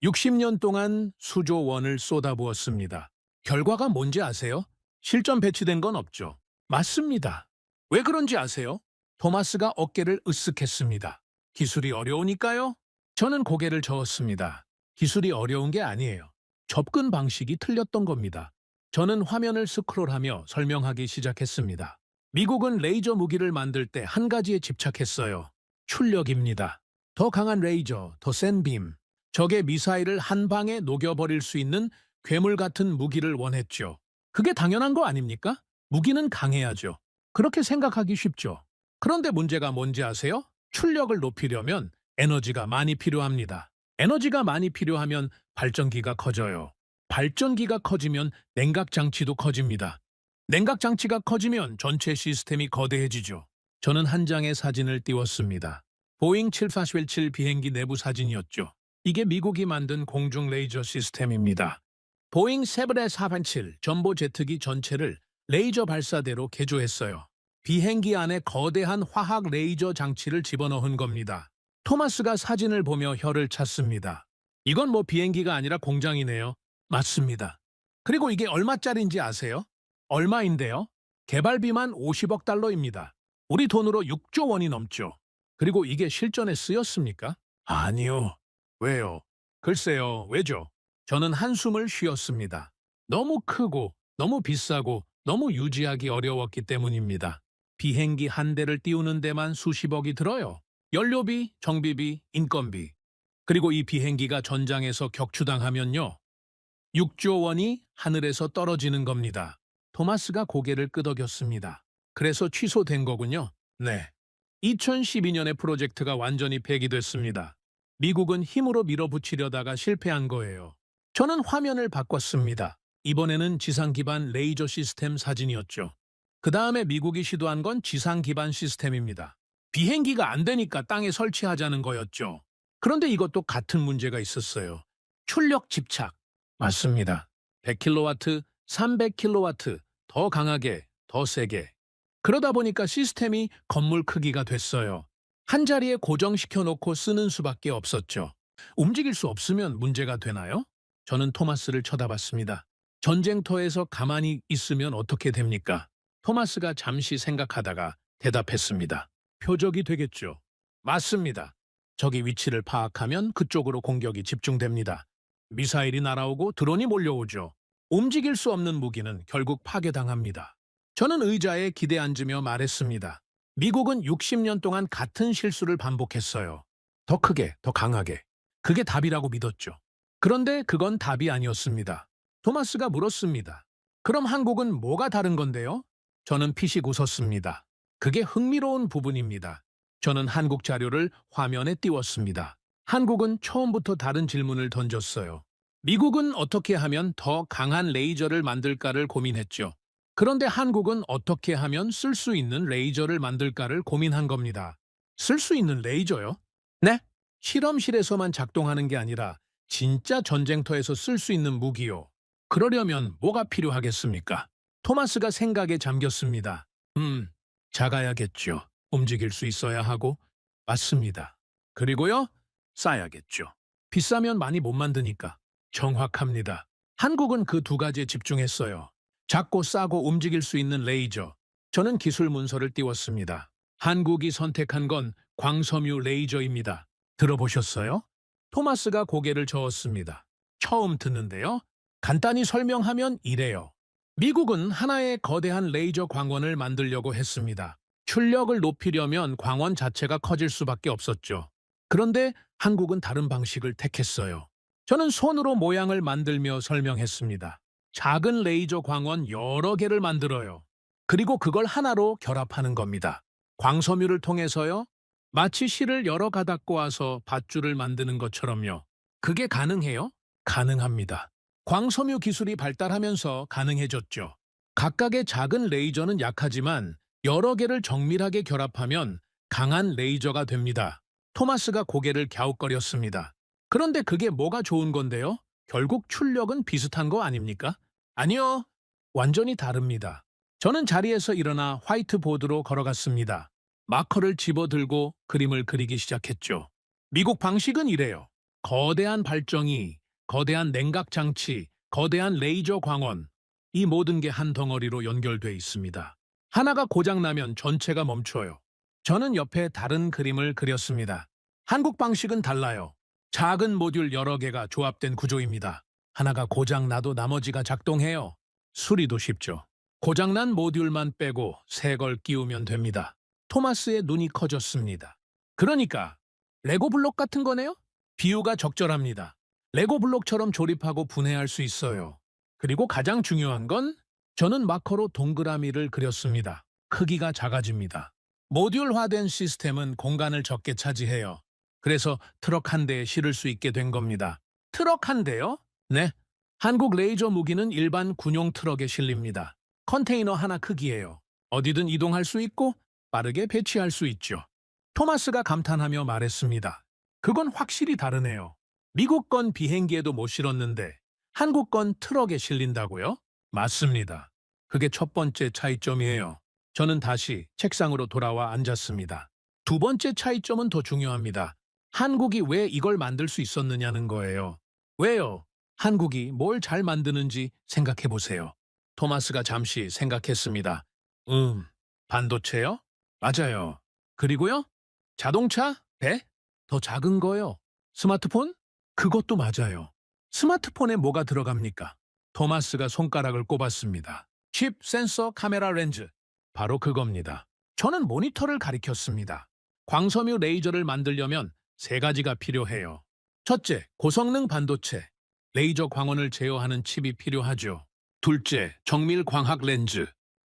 60년 동안 수조 원을 쏟아부었습니다. 결과가 뭔지 아세요? 실전 배치된 건 없죠. 맞습니다. 왜 그런지 아세요? 토마스가 어깨를 으쓱했습니다. 기술이 어려우니까요? 저는 고개를 저었습니다. 기술이 어려운 게 아니에요. 접근 방식이 틀렸던 겁니다. 저는 화면을 스크롤하며 설명하기 시작했습니다. 미국은 레이저 무기를 만들 때 한 가지에 집착했어요. 출력입니다. 더 강한 레이저, 더 센 빔. 적의 미사일을 한 방에 녹여버릴 수 있는 괴물 같은 무기를 원했죠. 그게 당연한 거 아닙니까? 무기는 강해야죠. 그렇게 생각하기 쉽죠. 그런데 문제가 뭔지 아세요? 출력을 높이려면 에너지가 많이 필요합니다. 에너지가 많이 필요하면 발전기가 커져요. 발전기가 커지면 냉각 장치도 커집니다. 냉각 장치가 커지면 전체 시스템이 거대해지죠. 저는 한 장의 사진을 띄웠습니다. 보잉 747 비행기 내부 사진이었죠. 이게 미국이 만든 공중 레이저 시스템입니다. 보잉 747 전보 제트기 전체를 레이저 발사대로 개조했어요. 비행기 안에 거대한 화학 레이저 장치를 집어넣은 겁니다. 토마스가 사진을 보며 혀를 찼습니다. 이건 뭐 비행기가 아니라 공장이네요. 맞습니다. 그리고 이게 얼마짜리인지 아세요? 얼마인데요? 개발비만 50억 달러입니다. 우리 돈으로 6조 원이 넘죠. 그리고 이게 실전에 쓰였습니까? 아니요. 왜요? 글쎄요, 왜죠? 저는 한숨을 쉬었습니다. 너무 크고, 너무 비싸고, 너무 유지하기 어려웠기 때문입니다. 비행기 한 대를 띄우는 데만 수십억이 들어요. 연료비, 정비비, 인건비. 그리고 이 비행기가 전장에서 격추당하면요. 6조 원이 하늘에서 떨어지는 겁니다. 토마스가 고개를 끄덕였습니다. 그래서 취소된 거군요. 네. 2012년에 프로젝트가 완전히 폐기됐습니다. 미국은 힘으로 밀어붙이려다가 실패한 거예요. 저는 화면을 바꿨습니다. 이번에는 지상 기반 레이저 시스템 사진이었죠. 그 다음에 미국이 시도한 건 지상 기반 시스템입니다. 비행기가 안 되니까 땅에 설치하자는 거였죠. 그런데 이것도 같은 문제가 있었어요. 출력 집착. 맞습니다. 100kW, 300kW, 더 강하게, 더 세게. 그러다 보니까 시스템이 건물 크기가 됐어요. 한 자리에 고정시켜 놓고 쓰는 수밖에 없었죠. 움직일 수 없으면 문제가 되나요? 저는 토마스를 쳐다봤습니다. 전쟁터에서 가만히 있으면 어떻게 됩니까? 토마스가 잠시 생각하다가 대답했습니다. 표적이 되겠죠. 맞습니다. 적이 위치를 파악하면 그쪽으로 공격이 집중됩니다. 미사일이 날아오고 드론이 몰려오죠. 움직일 수 없는 무기는 결국 파괴당합니다. 저는 의자에 기대 앉으며 말했습니다. 미국은 60년 동안 같은 실수를 반복했어요. 더 크게, 더 강하게. 그게 답이라고 믿었죠. 그런데 그건 답이 아니었습니다. 토마스가 물었습니다. 그럼 한국은 뭐가 다른 건데요? 저는 피식 웃었습니다. 그게 흥미로운 부분입니다. 저는 한국 자료를 화면에 띄웠습니다. 한국은 처음부터 다른 질문을 던졌어요. 미국은 어떻게 하면 더 강한 레이저를 만들까를 고민했죠. 그런데 한국은 어떻게 하면 쓸 수 있는 레이저를 만들까를 고민한 겁니다. 쓸 수 있는 레이저요? 네? 실험실에서만 작동하는 게 아니라 진짜 전쟁터에서 쓸 수 있는 무기요. 그러려면 뭐가 필요하겠습니까? 토마스가 생각에 잠겼습니다. 작아야겠죠. 움직일 수 있어야 하고. 맞습니다. 그리고요, 싸야겠죠. 비싸면 많이 못 만드니까. 정확합니다. 한국은 그 두 가지에 집중했어요. 작고 싸고 움직일 수 있는 레이저. 저는 기술 문서를 띄웠습니다. 한국이 선택한 건 광섬유 레이저입니다. 들어보셨어요? 토마스가 고개를 저었습니다. 처음 듣는데요. 간단히 설명하면 이래요. 미국은 하나의 거대한 레이저 광원을 만들려고 했습니다. 출력을 높이려면 광원 자체가 커질 수밖에 없었죠. 그런데 한국은 다른 방식을 택했어요. 저는 손으로 모양을 만들며 설명했습니다. 작은 레이저 광원 여러 개를 만들어요. 그리고 그걸 하나로 결합하는 겁니다. 광섬유를 통해서요. 마치 실을 여러 가닥 꼬아서 밧줄을 만드는 것처럼요. 그게 가능해요? 가능합니다. 광섬유 기술이 발달하면서 가능해졌죠. 각각의 작은 레이저는 약하지만 여러 개를 정밀하게 결합하면 강한 레이저가 됩니다. 토마스가 고개를 갸웃거렸습니다. 그런데 그게 뭐가 좋은 건데요? 결국 출력은 비슷한 거 아닙니까? 아니요. 완전히 다릅니다. 저는 자리에서 일어나 화이트보드로 걸어갔습니다. 마커를 집어들고 그림을 그리기 시작했죠. 미국 방식은 이래요. 거대한 발정이, 거대한 냉각 장치, 거대한 레이저 광원, 이 모든 게 한 덩어리로 연결돼 있습니다. 하나가 고장나면 전체가 멈춰요. 저는 옆에 다른 그림을 그렸습니다. 한국 방식은 달라요. 작은 모듈 여러 개가 조합된 구조입니다. 하나가 고장나도 나머지가 작동해요. 수리도 쉽죠. 고장난 모듈만 빼고 새 걸 끼우면 됩니다. 토마스의 눈이 커졌습니다. 그러니까 레고 블록 같은 거네요? 비유가 적절합니다. 레고 블록처럼 조립하고 분해할 수 있어요. 그리고 가장 중요한 건 저는 마커로 동그라미를 그렸습니다. 크기가 작아집니다. 모듈화된 시스템은 공간을 적게 차지해요. 그래서 트럭 한 대에 실을 수 있게 된 겁니다. 트럭 한 대요? 네. 한국 레이저 무기는 일반 군용 트럭에 실립니다. 컨테이너 하나 크기예요. 어디든 이동할 수 있고 빠르게 배치할 수 있죠. 토마스가 감탄하며 말했습니다. 그건 확실히 다르네요. 미국 건 비행기에도 못 실었는데 한국 건 트럭에 실린다고요? 맞습니다. 그게 첫 번째 차이점이에요. 저는 다시 책상으로 돌아와 앉았습니다. 두 번째 차이점은 더 중요합니다. 한국이 왜 이걸 만들 수 있었느냐는 거예요. 왜요? 한국이 뭘 잘 만드는지 생각해 보세요. 토마스가 잠시 생각했습니다. 반도체요? 맞아요. 그리고요? 자동차? 배? 더 작은 거요. 스마트폰? 그것도 맞아요. 스마트폰에 뭐가 들어갑니까? 토마스가 손가락을 꼽았습니다. 칩, 센서, 카메라, 렌즈. 바로 그겁니다. 저는 모니터를 가리켰습니다. 광섬유 레이저를 만들려면 세 가지가 필요해요. 첫째, 고성능 반도체. 레이저 광원을 제어하는 칩이 필요하죠. 둘째, 정밀 광학 렌즈.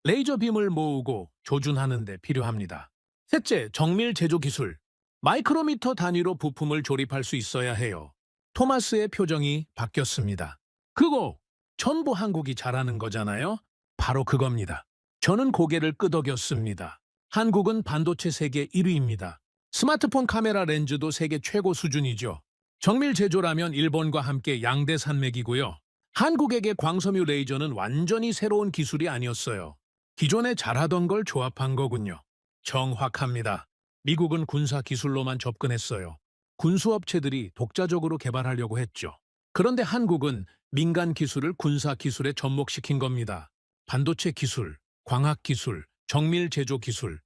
레이저 빔을 모으고 조준하는 데 필요합니다. 셋째, 정밀 제조 기술. 마이크로미터 단위로 부품을 조립할 수 있어야 해요. 토마스의 표정이 바뀌었습니다. 그거 전부 한국이 잘하는 거잖아요? 바로 그겁니다. 저는 고개를 끄덕였습니다. 한국은 반도체 세계 1위입니다. 스마트폰 카메라 렌즈도 세계 최고 수준이죠. 정밀 제조라면 일본과 함께 양대 산맥이고요. 한국에게 광섬유 레이저는 완전히 새로운 기술이 아니었어요. 기존에 잘하던 걸 조합한 거군요. 정확합니다. 미국은 군사 기술로만 접근했어요. 군수업체들이 독자적으로 개발하려고 했죠. 그런데 한국은 민간 기술을 군사 기술에 접목시킨 겁니다. 반도체 기술, 광학 기술, 정밀 제조 기술,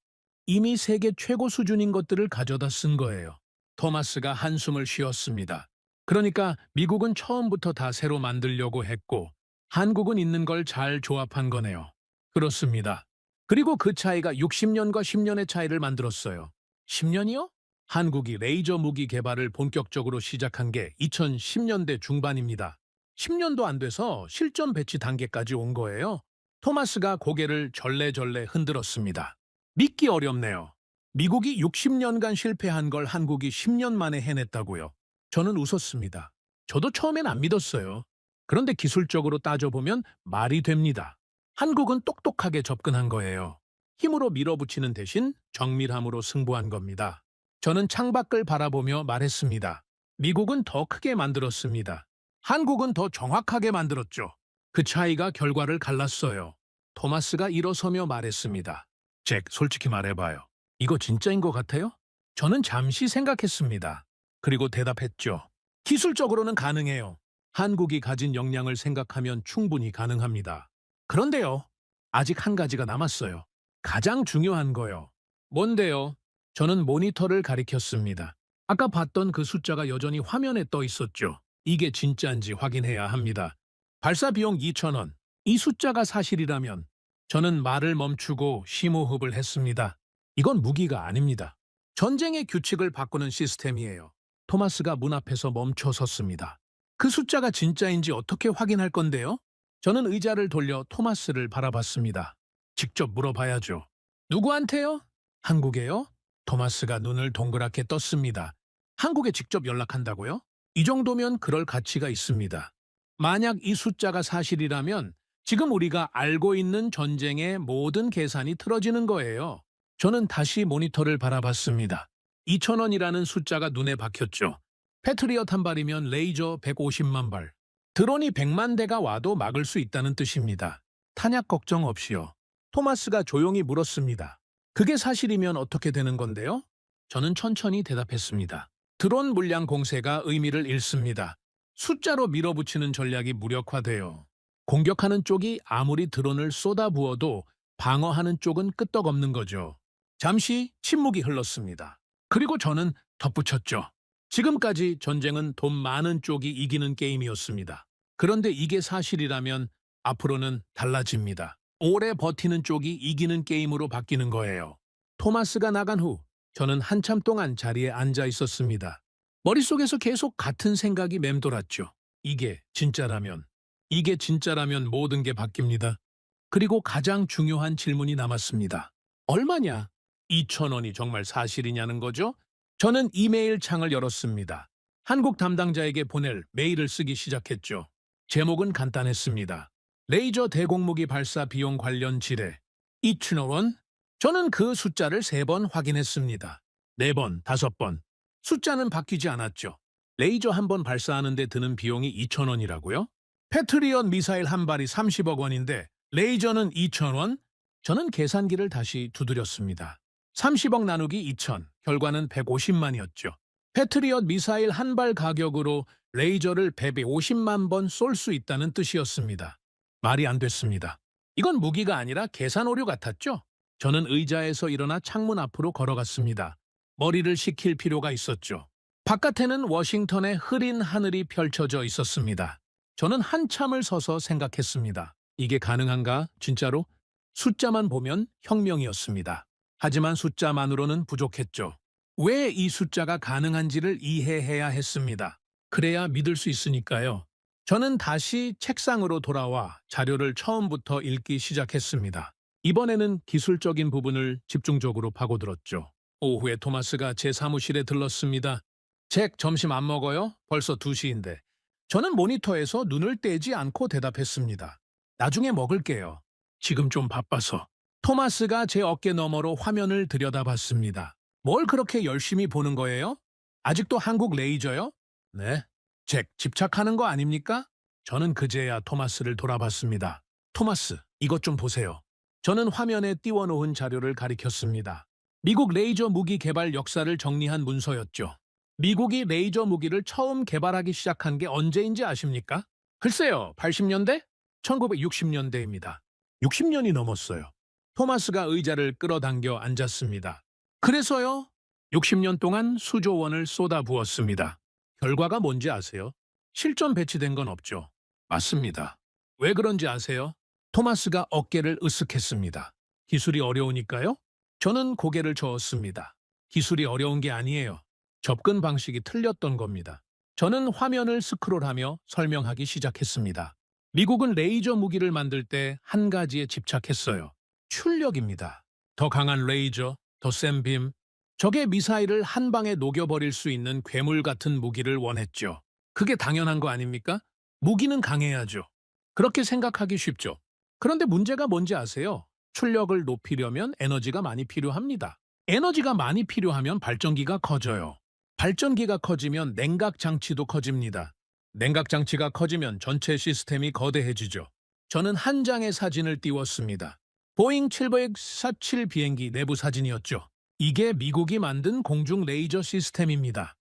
이미 세계 최고 수준인 것들을 가져다 쓴 거예요. 토마스가 한숨을 쉬었습니다. 그러니까 미국은 처음부터 다 새로 만들려고 했고 한국은 있는 걸 잘 조합한 거네요. 그렇습니다. 그리고 그 차이가 60년과 10년의 차이를 만들었어요. 10년이요? 한국이 레이저 무기 개발을 본격적으로 시작한 게 2010년대 중반입니다. 10년도 안 돼서 실전 배치 단계까지 온 거예요. 토마스가 고개를 절레절레 흔들었습니다. 믿기 어렵네요. 미국이 60년간 실패한 걸 한국이 10년 만에 해냈다고요. 저는 웃었습니다. 저도 처음엔 안 믿었어요. 그런데 기술적으로 따져보면 말이 됩니다. 한국은 똑똑하게 접근한 거예요. 힘으로 밀어붙이는 대신 정밀함으로 승부한 겁니다. 저는 창밖을 바라보며 말했습니다. 미국은 더 크게 만들었습니다. 한국은 더 정확하게 만들었죠. 그 차이가 결과를 갈랐어요. 토마스가 일어서며 말했습니다. 잭, 솔직히 말해봐요. 이거 진짜인 것 같아요? 저는 잠시 생각했습니다. 그리고 대답했죠. 기술적으로는 가능해요. 한국이 가진 역량을 생각하면 충분히 가능합니다. 그런데요, 아직 한 가지가 남았어요. 가장 중요한 거요. 뭔데요? 저는 모니터를 가리켰습니다. 아까 봤던 그 숫자가 여전히 화면에 떠 있었죠. 이게 진짜인지 확인해야 합니다. 발사 비용 2,000원. 이 숫자가 사실이라면 저는 말을 멈추고 심호흡을 했습니다. 이건 무기가 아닙니다. 전쟁의 규칙을 바꾸는 시스템이에요. 토마스가 문 앞에서 멈춰 섰습니다. 그 숫자가 진짜인지 어떻게 확인할 건데요? 저는 의자를 돌려 토마스를 바라봤습니다. 직접 물어봐야죠. 누구한테요? 한국에요? 토마스가 눈을 동그랗게 떴습니다. 한국에 직접 연락한다고요? 이 정도면 그럴 가치가 있습니다. 만약 이 숫자가 사실이라면 지금 우리가 알고 있는 전쟁의 모든 계산이 틀어지는 거예요. 저는 다시 모니터를 바라봤습니다. 2,000원이라는 숫자가 눈에 박혔죠. 패트리엇 한 발이면 레이저 150만 발. 드론이 100만 대가 와도 막을 수 있다는 뜻입니다. 탄약 걱정 없이요. 토마스가 조용히 물었습니다. 그게 사실이면 어떻게 되는 건데요? 저는 천천히 대답했습니다. 드론 물량 공세가 의미를 잃습니다. 숫자로 밀어붙이는 전략이 무력화돼요. 공격하는 쪽이 아무리 드론을 쏟아부어도 방어하는 쪽은 끄떡없는 거죠. 잠시 침묵이 흘렀습니다. 그리고 저는 덧붙였죠. 지금까지 전쟁은 돈 많은 쪽이 이기는 게임이었습니다. 그런데 이게 사실이라면 앞으로는 달라집니다. 오래 버티는 쪽이 이기는 게임으로 바뀌는 거예요. 토마스가 나간 후 저는 한참 동안 자리에 앉아 있었습니다. 머릿속에서 계속 같은 생각이 맴돌았죠. 이게 진짜라면 모든 게 바뀝니다. 그리고 가장 중요한 질문이 남았습니다. 얼마냐? 2,000원이 정말 사실이냐는 거죠? 저는 이메일 창을 열었습니다. 한국 담당자에게 보낼 메일을 쓰기 시작했죠. 제목은 간단했습니다. 레이저 대공무기 발사 비용 관련 지뢰. 2,000원? 저는 그 숫자를 3번 확인했습니다. 4번, 5번. 숫자는 바뀌지 않았죠. 레이저 한 번 발사하는 데 드는 비용이 2,000원이라고요? 패트리엇 미사일 한 발이 30억 원인데 레이저는 2,000원? 저는 계산기를 다시 두드렸습니다. 30억 나누기 2,000, 결과는 150만이었죠. 패트리엇 미사일 한 발 가격으로 레이저를 150만 번 쏠 수 있다는 뜻이었습니다. 말이 안 됐습니다. 이건 무기가 아니라 계산 오류 같았죠? 저는 의자에서 일어나 창문 앞으로 걸어갔습니다. 머리를 식힐 필요가 있었죠. 바깥에는 워싱턴의 흐린 하늘이 펼쳐져 있었습니다. 저는 한참을 서서 생각했습니다. 이게 가능한가? 진짜로? 숫자만 보면 혁명이었습니다. 하지만 숫자만으로는 부족했죠. 왜 이 숫자가 가능한지를 이해해야 했습니다. 그래야 믿을 수 있으니까요. 저는 다시 책상으로 돌아와 자료를 처음부터 읽기 시작했습니다. 이번에는 기술적인 부분을 집중적으로 파고들었죠. 오후에 토마스가 제 사무실에 들렀습니다. 잭, 점심 안 먹어요? 벌써 2시인데. 저는 모니터에서 눈을 떼지 않고 대답했습니다. 나중에 먹을게요. 지금 좀 바빠서. 토마스가 제 어깨 너머로 화면을 들여다봤습니다. 뭘 그렇게 열심히 보는 거예요? 아직도 한국 레이저요? 네. 잭, 집착하는 거 아닙니까? 저는 그제야 토마스를 돌아봤습니다. 토마스, 이것 좀 보세요. 저는 화면에 띄워놓은 자료를 가리켰습니다. 미국 레이저 무기 개발 역사를 정리한 문서였죠. 미국이 레이저 무기를 처음 개발하기 시작한 게 언제인지 아십니까? 글쎄요, 80년대? 1960년대입니다. 60년이 넘었어요. 토마스가 의자를 끌어당겨 앉았습니다. 그래서요, 60년 동안 수조 원을 쏟아부었습니다. 결과가 뭔지 아세요? 실전 배치된 건 없죠. 맞습니다. 왜 그런지 아세요? 토마스가 어깨를 으쓱했습니다. 기술이 어려우니까요? 저는 고개를 저었습니다. 기술이 어려운 게 아니에요. 접근 방식이 틀렸던 겁니다. 저는 화면을 스크롤하며 설명하기 시작했습니다. 미국은 레이저 무기를 만들 때 한 가지에 집착했어요. 출력입니다. 더 강한 레이저, 더 센 빔, 적의 미사일을 한 방에 녹여버릴 수 있는 괴물 같은 무기를 원했죠. 그게 당연한 거 아닙니까? 무기는 강해야죠. 그렇게 생각하기 쉽죠. 그런데 문제가 뭔지 아세요? 출력을 높이려면 에너지가 많이 필요합니다. 에너지가 많이 필요하면 발전기가 커져요. 발전기가 커지면 냉각 장치도 커집니다. 냉각 장치가 커지면 전체 시스템이 거대해지죠. 저는 한 장의 사진을 띄웠습니다. 보잉 747 비행기 내부 사진이었죠. 이게 미국이 만든 공중 레이저 시스템입니다.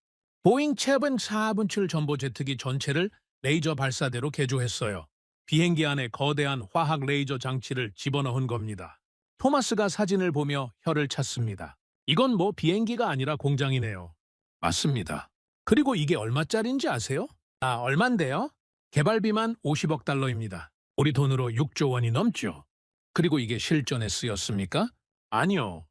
보잉 747 전보제트기 전체를 레이저 발사대로 개조했어요. 비행기 안에 거대한 화학 레이저 장치를 집어넣은 겁니다. 토마스가 사진을 보며 혀를 찼습니다. 이건 뭐 비행기가 아니라 공장이네요. 맞습니다. 그리고 이게 얼마짜리인지 아세요? 얼만데요? 개발비만 50억 달러입니다. 우리 돈으로 6조 원이 넘죠. 그리고 이게 실전에 쓰였습니까? 아니요.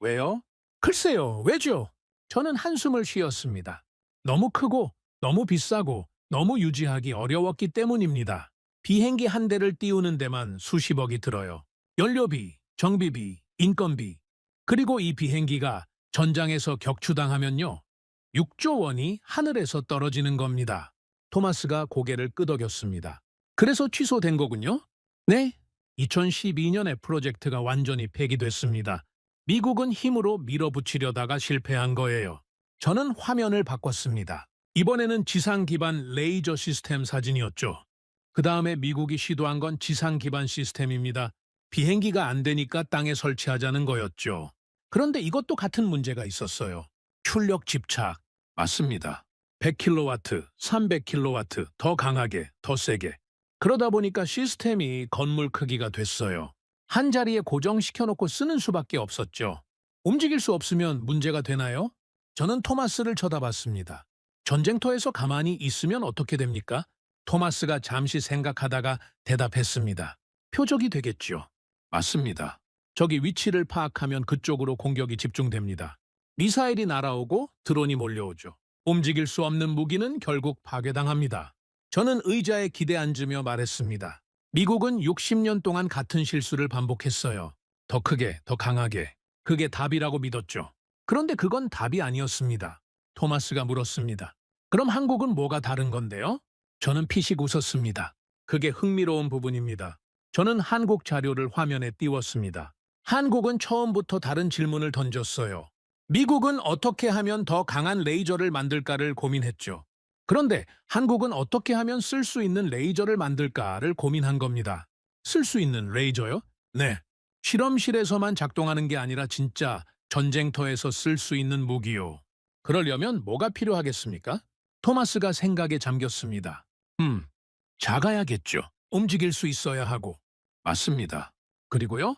왜요? 글쎄요, 왜죠? 저는 한숨을 쉬었습니다. 너무 크고, 너무 비싸고, 너무 유지하기 어려웠기 때문입니다. 비행기 한 대를 띄우는 데만 수십억이 들어요. 연료비, 정비비, 인건비. 그리고 이 비행기가 전장에서 격추당하면요. 6조 원이 하늘에서 떨어지는 겁니다. 토마스가 고개를 끄덕였습니다. 그래서 취소된 거군요? 네. 2012년에 프로젝트가 완전히 폐기됐습니다. 미국은 힘으로 밀어붙이려다가 실패한 거예요. 저는 화면을 바꿨습니다. 이번에는 지상 기반 레이저 시스템 사진이었죠. 그 다음에 미국이 시도한 건 지상 기반 시스템입니다. 비행기가 안 되니까 땅에 설치하자는 거였죠. 그런데 이것도 같은 문제가 있었어요. 출력 집착. 맞습니다. 100kW, 300kW, 더 강하게, 더 세게. 그러다 보니까 시스템이 건물 크기가 됐어요. 한 자리에 고정시켜놓고 쓰는 수밖에 없었죠. 움직일 수 없으면 문제가 되나요? 저는 토마스를 쳐다봤습니다. 전쟁터에서 가만히 있으면 어떻게 됩니까? 토마스가 잠시 생각하다가 대답했습니다. 표적이 되겠죠. 맞습니다. 적이 위치를 파악하면 그쪽으로 공격이 집중됩니다. 미사일이 날아오고 드론이 몰려오죠. 움직일 수 없는 무기는 결국 파괴당합니다. 저는 의자에 기대 앉으며 말했습니다. 미국은 60년 동안 같은 실수를 반복했어요. 더 크게, 더 강하게. 그게 답이라고 믿었죠. 그런데 그건 답이 아니었습니다. 토마스가 물었습니다. 그럼 한국은 뭐가 다른 건데요? 저는 피식 웃었습니다. 그게 흥미로운 부분입니다. 저는 한국 자료를 화면에 띄웠습니다. 한국은 처음부터 다른 질문을 던졌어요. 미국은 어떻게 하면 더 강한 레이저를 만들까를 고민했죠. 그런데 한국은 어떻게 하면 쓸 수 있는 레이저를 만들까를 고민한 겁니다. 쓸 수 있는 레이저요? 네. 실험실에서만 작동하는 게 아니라 진짜 전쟁터에서 쓸 수 있는 무기요. 그러려면 뭐가 필요하겠습니까? 토마스가 생각에 잠겼습니다. 작아야겠죠. 움직일 수 있어야 하고. 맞습니다. 그리고요?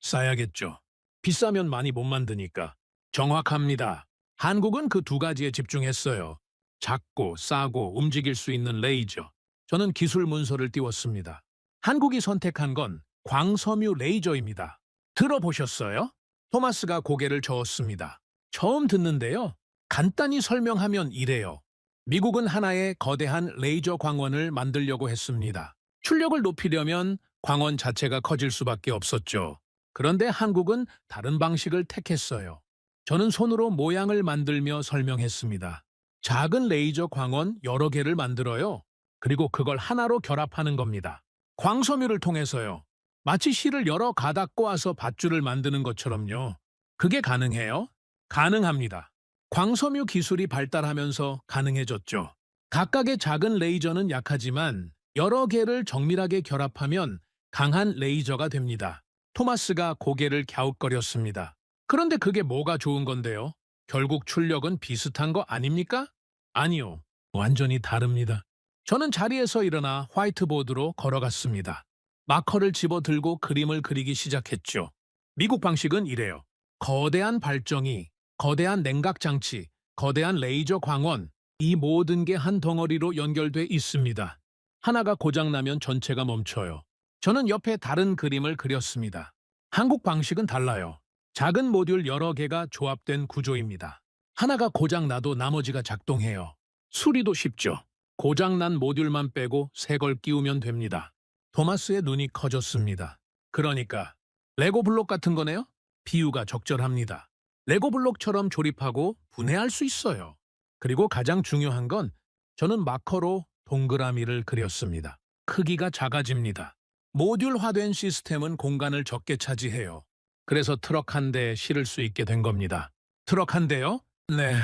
싸야겠죠. 비싸면 많이 못 만드니까. 정확합니다. 한국은 그 두 가지에 집중했어요. 작고 싸고 움직일 수 있는 레이저. 저는 기술 문서를 띄웠습니다. 한국이 선택한 건 광섬유 레이저입니다. 들어보셨어요? 토마스가 고개를 저었습니다. 처음 듣는데요. 간단히 설명하면 이래요. 미국은 하나의 거대한 레이저 광원을 만들려고 했습니다. 출력을 높이려면 광원 자체가 커질 수밖에 없었죠. 그런데 한국은 다른 방식을 택했어요. 저는 손으로 모양을 만들며 설명했습니다. 작은 레이저 광원 여러 개를 만들어요. 그리고 그걸 하나로 결합하는 겁니다. 광섬유를 통해서요. 마치 실을 여러 가닥 꼬아서 밧줄을 만드는 것처럼요. 그게 가능해요? 가능합니다. 광섬유 기술이 발달하면서 가능해졌죠. 각각의 작은 레이저는 약하지만 여러 개를 정밀하게 결합하면 강한 레이저가 됩니다. 토마스가 고개를 갸웃거렸습니다. 그런데 그게 뭐가 좋은 건데요? 결국 출력은 비슷한 거 아닙니까? 아니요. 완전히 다릅니다. 저는 자리에서 일어나 화이트보드로 걸어갔습니다. 마커를 집어들고 그림을 그리기 시작했죠. 미국 방식은 이래요. 거대한 발정이, 거대한 냉각장치, 거대한 레이저 광원, 이 모든 게 한 덩어리로 연결돼 있습니다. 하나가 고장나면 전체가 멈춰요. 저는 옆에 다른 그림을 그렸습니다. 한국 방식은 달라요. 작은 모듈 여러 개가 조합된 구조입니다. 하나가 고장나도 나머지가 작동해요. 수리도 쉽죠. 고장난 모듈만 빼고 새 걸 끼우면 됩니다. 토마스의 눈이 커졌습니다. 그러니까 레고 블록 같은 거네요? 비유가 적절합니다. 레고 블록처럼 조립하고 분해할 수 있어요. 그리고 가장 중요한 건 저는 마커로 동그라미를 그렸습니다. 크기가 작아집니다. 모듈화된 시스템은 공간을 적게 차지해요. 그래서 트럭 한 대에 실을 수 있게 된 겁니다. 트럭 한 대요? 네.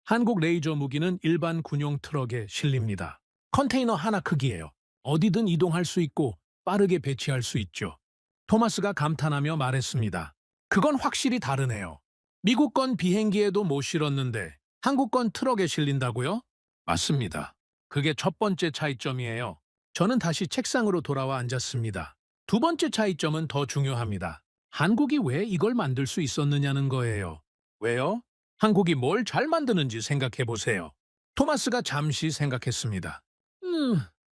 한국 레이저 무기는 일반 군용 트럭에 실립니다. 컨테이너 하나 크기예요. 어디든 이동할 수 있고 빠르게 배치할 수 있죠. 토마스가 감탄하며 말했습니다. 그건 확실히 다르네요. 미국 건 비행기에도 못 실었는데 한국 건 트럭에 실린다고요? 맞습니다. 그게 첫 번째 차이점이에요. 저는 다시 책상으로 돌아와 앉았습니다. 두 번째 차이점은 더 중요합니다. 한국이 왜 이걸 만들 수 있었느냐는 거예요. 왜요? 한국이 뭘 잘 만드는지 생각해 보세요. 토마스가 잠시 생각했습니다.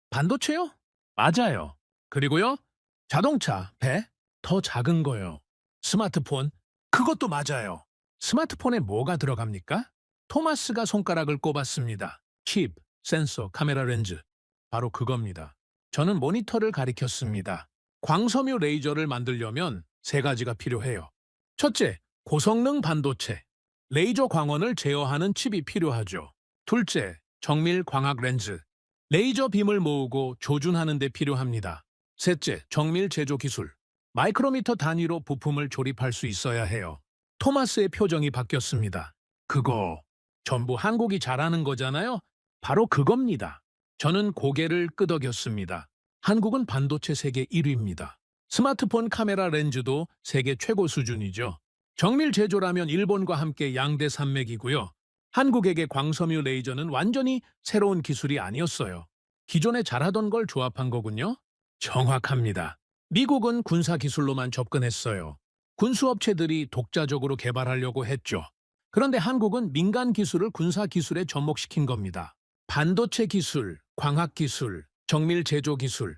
반도체요? 맞아요. 그리고요? 자동차, 배? 더 작은 거요. 스마트폰? 그것도 맞아요. 스마트폰에 뭐가 들어갑니까? 토마스가 손가락을 꼽았습니다. 칩, 센서, 카메라 렌즈. 바로 그겁니다. 저는 모니터를 가리켰습니다. 광섬유 레이저를 만들려면 세 가지가 필요해요. 첫째, 고성능 반도체. 레이저 광원을 제어하는 칩이 필요하죠. 둘째, 정밀 광학 렌즈. 레이저 빔을 모으고 조준하는 데 필요합니다. 셋째, 정밀 제조 기술. 마이크로미터 단위로 부품을 조립할 수 있어야 해요. 토마스의 표정이 바뀌었습니다. 그거 전부 한국이 잘하는 거잖아요? 바로 그겁니다. 저는 고개를 끄덕였습니다. 한국은 반도체 세계 1위입니다. 스마트폰 카메라 렌즈도 세계 최고 수준이죠. 정밀 제조라면 일본과 함께 양대 산맥이고요. 한국에게 광섬유 레이저는 완전히 새로운 기술이 아니었어요. 기존에 잘하던 걸 조합한 거군요. 정확합니다. 미국은 군사 기술로만 접근했어요. 군수업체들이 독자적으로 개발하려고 했죠. 그런데 한국은 민간 기술을 군사 기술에 접목시킨 겁니다. 반도체 기술, 광학 기술, 정밀 제조 기술,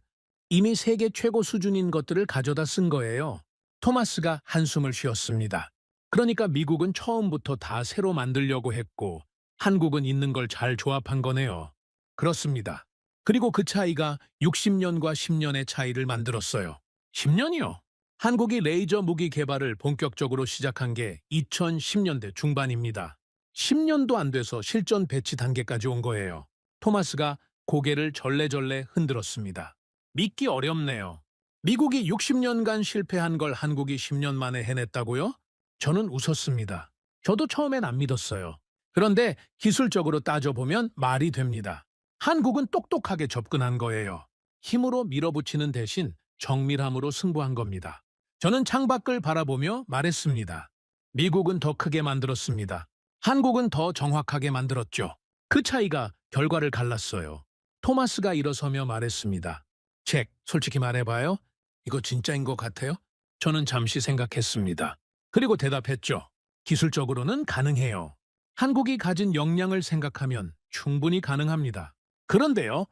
이미 세계 최고 수준인 것들을 가져다 쓴 거예요. 토마스가 한숨을 쉬었습니다. 그러니까 미국은 처음부터 다 새로 만들려고 했고 한국은 있는 걸 잘 조합한 거네요. 그렇습니다. 그리고 그 차이가 60년과 10년의 차이를 만들었어요. 10년이요? 한국이 레이저 무기 개발을 본격적으로 시작한 게 2010년대 중반입니다. 10년도 안 돼서 실전 배치 단계까지 온 거예요. 토마스가 고개를 절레절레 흔들었습니다. 믿기 어렵네요. 미국이 60년간 실패한 걸 한국이 10년 만에 해냈다고요? 저는 웃었습니다. 저도 처음엔 안 믿었어요. 그런데 기술적으로 따져보면 말이 됩니다. 한국은 똑똑하게 접근한 거예요. 힘으로 밀어붙이는 대신 정밀함으로 승부한 겁니다. 저는 창밖을 바라보며 말했습니다. 미국은 더 크게 만들었습니다. 한국은 더 정확하게 만들었죠. 그 차이가 결과를 갈랐어요. 토마스가 일어서며 말했습니다. 잭, 솔직히 말해봐요. 이거 진짜인 것 같아요? 저는 잠시 생각했습니다. 그리고 대답했죠. 기술적으로는 가능해요. 한국이 가진 역량을 생각하면 충분히 가능합니다. 그런데요,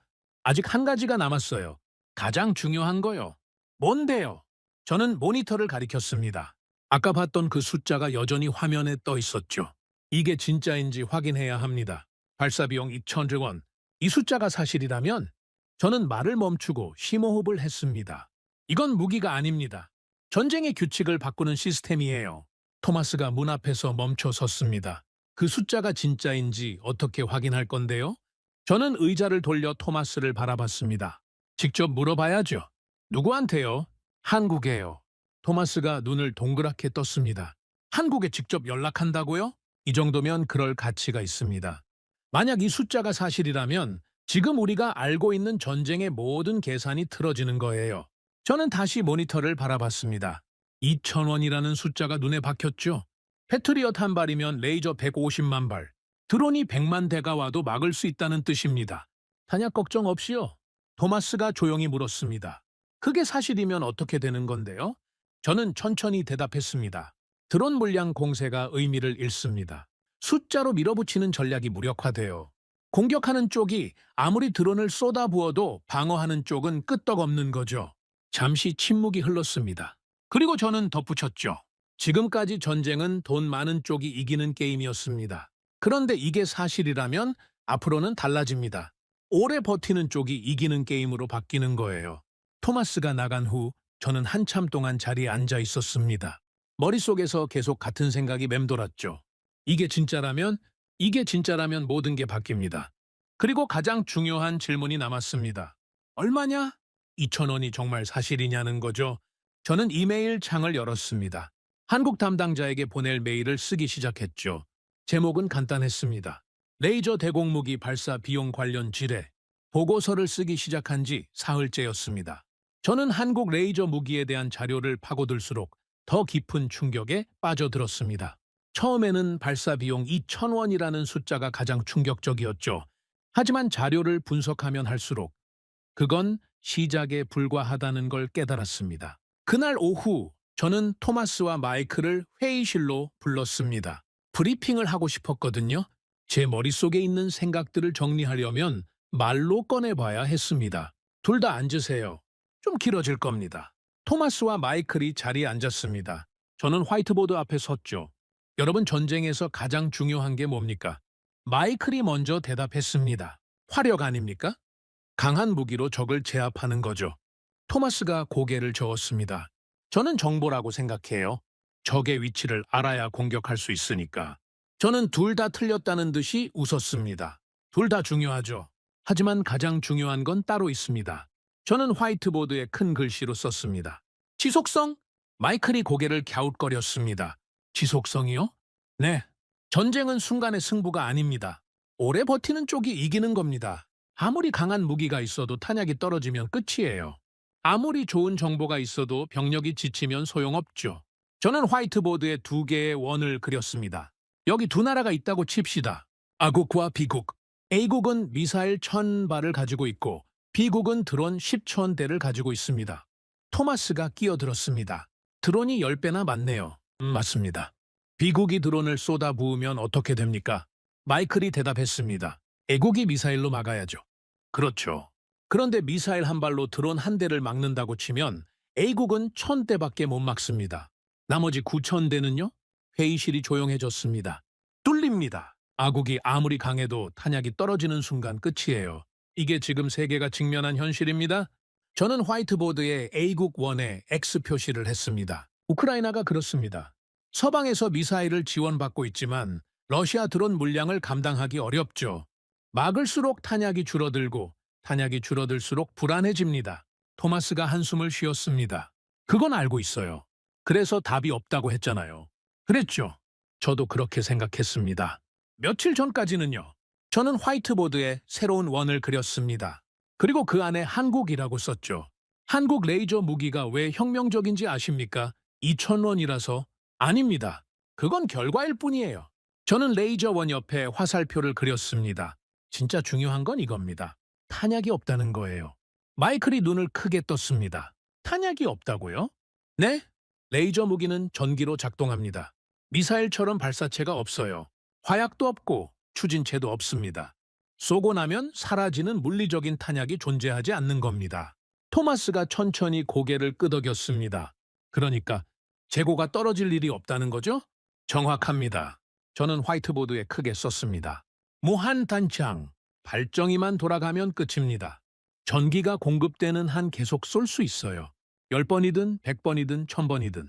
아직 한 가지가 남았어요. 가장 중요한 거요. 뭔데요? 저는 모니터를 가리켰습니다. 아까 봤던 그 숫자가 여전히 화면에 떠 있었죠. 이게 진짜인지 확인해야 합니다. 발사비용 2,000원. 이 숫자가 사실이라면 저는 말을 멈추고 심호흡을 했습니다. 이건 무기가 아닙니다. 전쟁의 규칙을 바꾸는 시스템이에요. 토마스가 문 앞에서 멈춰 섰습니다. 그 숫자가 진짜인지 어떻게 확인할 건데요? 저는 의자를 돌려 토마스를 바라봤습니다. 직접 물어봐야죠. 누구한테요? 한국에요. 토마스가 눈을 동그랗게 떴습니다. 한국에 직접 연락한다고요? 이 정도면 그럴 가치가 있습니다. 만약 이 숫자가 사실이라면 지금 우리가 알고 있는 전쟁의 모든 계산이 틀어지는 거예요. 저는 다시 모니터를 바라봤습니다. 2,000원이라는 숫자가 눈에 박혔죠. 패트리엇 한 발이면 레이저 150만 발, 드론이 100만 대가 와도 막을 수 있다는 뜻입니다. 탄약 걱정 없이요. 토마스가 조용히 물었습니다. 그게 사실이면 어떻게 되는 건데요? 저는 천천히 대답했습니다. 드론 물량 공세가 의미를 잃습니다. 숫자로 밀어붙이는 전략이 무력화돼요. 공격하는 쪽이 아무리 드론을 쏟아부어도 방어하는 쪽은 끄떡없는 거죠. 잠시 침묵이 흘렀습니다. 그리고 저는 덧붙였죠. 지금까지 전쟁은 돈 많은 쪽이 이기는 게임이었습니다. 그런데 이게 사실이라면 앞으로는 달라집니다. 오래 버티는 쪽이 이기는 게임으로 바뀌는 거예요. 토마스가 나간 후 저는 한참 동안 자리에 앉아 있었습니다. 머릿속에서 계속 같은 생각이 맴돌았죠. 이게 진짜라면 모든 게 바뀝니다. 그리고 가장 중요한 질문이 남았습니다. 얼마냐? 2,000원이 정말 사실이냐는 거죠. 저는 이메일 창을 열었습니다. 한국 담당자에게 보낼 메일을 쓰기 시작했죠. 제목은 간단했습니다. 레이저 대공무기 발사 비용 관련 지뢰. 보고서를 쓰기 시작한 지 사흘째였습니다. 저는 한국 레이저 무기에 대한 자료를 파고들수록 더 깊은 충격에 빠져들었습니다. 처음에는 발사 비용 2,000원이라는 숫자가 가장 충격적이었죠. 하지만 자료를 분석하면 할수록 그건 시작에 불과하다는 걸 깨달았습니다. 그날 오후 저는 토마스와 마이크를 회의실로 불렀습니다. 브리핑을 하고 싶었거든요. 제 머릿속에 있는 생각들을 정리하려면 말로 꺼내봐야 했습니다. 둘 다 앉으세요. 좀 길어질 겁니다. 토마스와 마이클이 자리에 앉았습니다. 저는 화이트보드 앞에 섰죠. 여러분, 전쟁에서 가장 중요한 게 뭡니까? 마이클이 먼저 대답했습니다. 화력 아닙니까? 강한 무기로 적을 제압하는 거죠. 토마스가 고개를 저었습니다. 저는 정보라고 생각해요. 적의 위치를 알아야 공격할 수 있으니까. 저는 둘 다 틀렸다는 듯이 웃었습니다. 둘 다 중요하죠. 하지만 가장 중요한 건 따로 있습니다. 저는 화이트보드에 큰 글씨로 썼습니다. 지속성? 마이클이 고개를 갸웃거렸습니다. 지속성이요? 네. 전쟁은 순간의 승부가 아닙니다. 오래 버티는 쪽이 이기는 겁니다. 아무리 강한 무기가 있어도 탄약이 떨어지면 끝이에요. 아무리 좋은 정보가 있어도 병력이 지치면 소용없죠. 저는 화이트보드에 2개의 원을 그렸습니다. 여기 두 나라가 있다고 칩시다. 아국과 비국. A국은 미사일 1,000발을 가지고 있고 B국은 드론 10,000대를 가지고 있습니다. 토마스가 끼어들었습니다. 드론이 10배나 많네요. 맞습니다. B국이 드론을 쏟아부으면 어떻게 됩니까? 마이클이 대답했습니다. A국이 미사일로 막아야죠. 그렇죠. 그런데 미사일 한 발로 드론 한 대를 막는다고 치면 A국은 1,000대밖에 못 막습니다. 나머지 9,000대는요? 회의실이 조용해졌습니다. 뚫립니다. 아국이 아무리 강해도 탄약이 떨어지는 순간 끝이에요. 이게 지금 세계가 직면한 현실입니다. 저는 화이트보드에 A국 1에 X 표시를 했습니다. 우크라이나가 그렇습니다. 서방에서 미사일을 지원받고 있지만 러시아 드론 물량을 감당하기 어렵죠. 막을수록 탄약이 줄어들고 탄약이 줄어들수록 불안해집니다. 토마스가 한숨을 쉬었습니다. 그건 알고 있어요. 그래서 답이 없다고 했잖아요. 그랬죠. 저도 그렇게 생각했습니다. 며칠 전까지는요. 저는 화이트보드에 새로운 원을 그렸습니다. 그리고 그 안에 한국이라고 썼죠. 한국 레이저 무기가 왜 혁명적인지 아십니까? 2,000원이라서? 아닙니다. 그건 결과일 뿐이에요. 저는 레이저 원 옆에 화살표를 그렸습니다. 진짜 중요한 건 이겁니다. 탄약이 없다는 거예요. 마이클이 눈을 크게 떴습니다. 탄약이 없다고요? 네? 레이저 무기는 전기로 작동합니다. 미사일처럼 발사체가 없어요. 화약도 없고 추진체도 없습니다. 쏘고 나면 사라지는 물리적인 탄약이 존재하지 않는 겁니다. 토마스가 천천히 고개를 끄덕였습니다. 그러니까 재고가 떨어질 일이 없다는 거죠? 정확합니다. 저는 화이트보드에 크게 썼습니다. 무한 단창, 발정이만 돌아가면 끝입니다. 전기가 공급되는 한 계속 쏠 수 있어요. 10번이든 100번이든 1000번이든.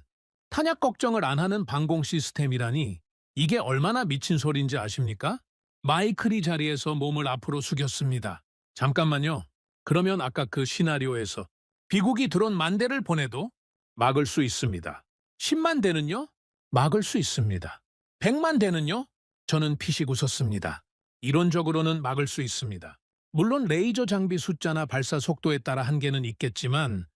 탄약 걱정을 안 하는 방공 시스템이라니 이게 얼마나 미친 소리인지 아십니까? 마이클이 자리에서 몸을 앞으로 숙였습니다. 잠깐만요. 그러면 아까 그 시나리오에서 비국이 드론 10,000대를 보내도 막을 수 있습니다. 10만 대는요? 막을 수 있습니다. 100만 대는요? 저는 피식 웃었습니다. 이론적으로는 막을 수 있습니다. 물론 레이저 장비 숫자나 발사 속도에 따라 한계는 있겠지만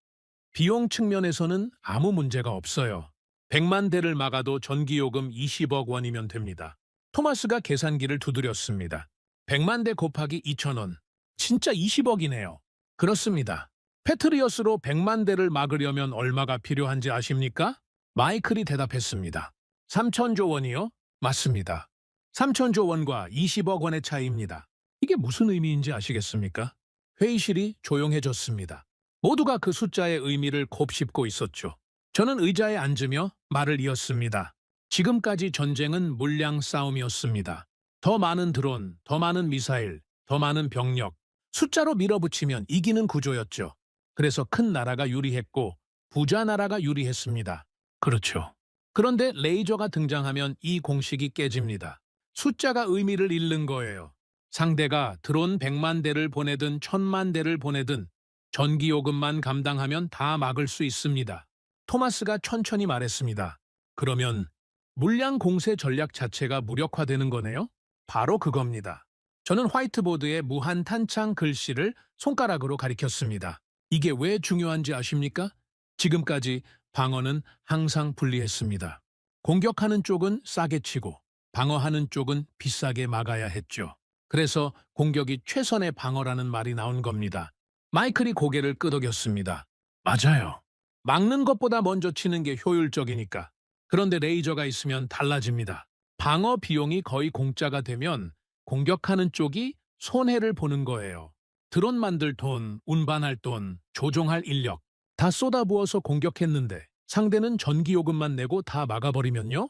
비용 측면에서는 아무 문제가 없어요. 100만 대를 막아도 전기요금 20억 원이면 됩니다. 토마스가 계산기를 두드렸습니다. 100만 대 곱하기 2,000원. 진짜 20억이네요. 그렇습니다. 패트리어스로 100만 대를 막으려면 얼마가 필요한지 아십니까? 마이클이 대답했습니다. 3천조 원이요? 맞습니다. 3천조 원과 20억 원의 차이입니다. 이게 무슨 의미인지 아시겠습니까? 회의실이 조용해졌습니다. 모두가 그 숫자의 의미를 곱씹고 있었죠. 저는 의자에 앉으며 말을 이었습니다. 지금까지 전쟁은 물량 싸움이었습니다. 더 많은 드론, 더 많은 미사일, 더 많은 병력, 숫자로 밀어붙이면 이기는 구조였죠. 그래서 큰 나라가 유리했고 부자 나라가 유리했습니다. 그렇죠. 그런데 레이저가 등장하면 이 공식이 깨집니다. 숫자가 의미를 잃는 거예요. 상대가 드론 100만 대를 보내든 1000만 대를 보내든 전기요금만 감당하면 다 막을 수 있습니다. 토마스가 천천히 말했습니다. 그러면 물량 공세 전략 자체가 무력화되는 거네요? 바로 그겁니다. 저는 화이트보드에 무한 탄창 글씨를 손가락으로 가리켰습니다. 이게 왜 중요한지 아십니까? 지금까지 방어는 항상 불리했습니다. 공격하는 쪽은 싸게 치고 방어하는 쪽은 비싸게 막아야 했죠. 그래서 공격이 최선의 방어라는 말이 나온 겁니다. 마이클이 고개를 끄덕였습니다. 맞아요. 막는 것보다 먼저 치는 게 효율적이니까. 그런데 레이저가 있으면 달라집니다. 방어 비용이 거의 공짜가 되면 공격하는 쪽이 손해를 보는 거예요. 드론 만들 돈, 운반할 돈, 조종할 인력 다 쏟아부어서 공격했는데 상대는 전기요금만 내고 다 막아버리면요?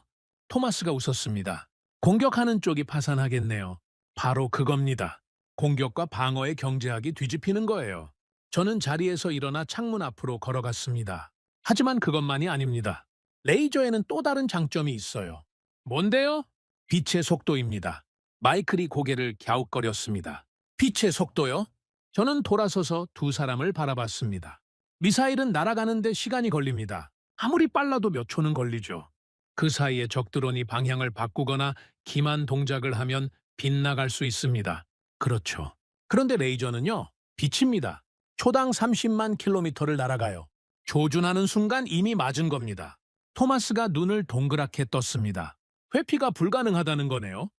토마스가 웃었습니다. 공격하는 쪽이 파산하겠네요. 바로 그겁니다. 공격과 방어의 경제학이 뒤집히는 거예요. 저는 자리에서 일어나 창문 앞으로 걸어갔습니다. 하지만 그것만이 아닙니다. 레이저에는 또 다른 장점이 있어요. 뭔데요? 빛의 속도입니다. 마이클이 고개를 갸웃거렸습니다. 빛의 속도요? 저는 돌아서서 두 사람을 바라봤습니다. 미사일은 날아가는데 시간이 걸립니다. 아무리 빨라도 몇 초는 걸리죠. 그 사이에 적드론이 방향을 바꾸거나 기만 동작을 하면 빗나갈 수 있습니다. 그렇죠. 그런데 레이저는요, 빛입니다. 초당 30만 킬로미터를 날아가요. 조준하는 순간 이미 맞은 겁니다. 토마스가 눈을 동그랗게 떴습니다. 회피가 불가능하다는 거네요.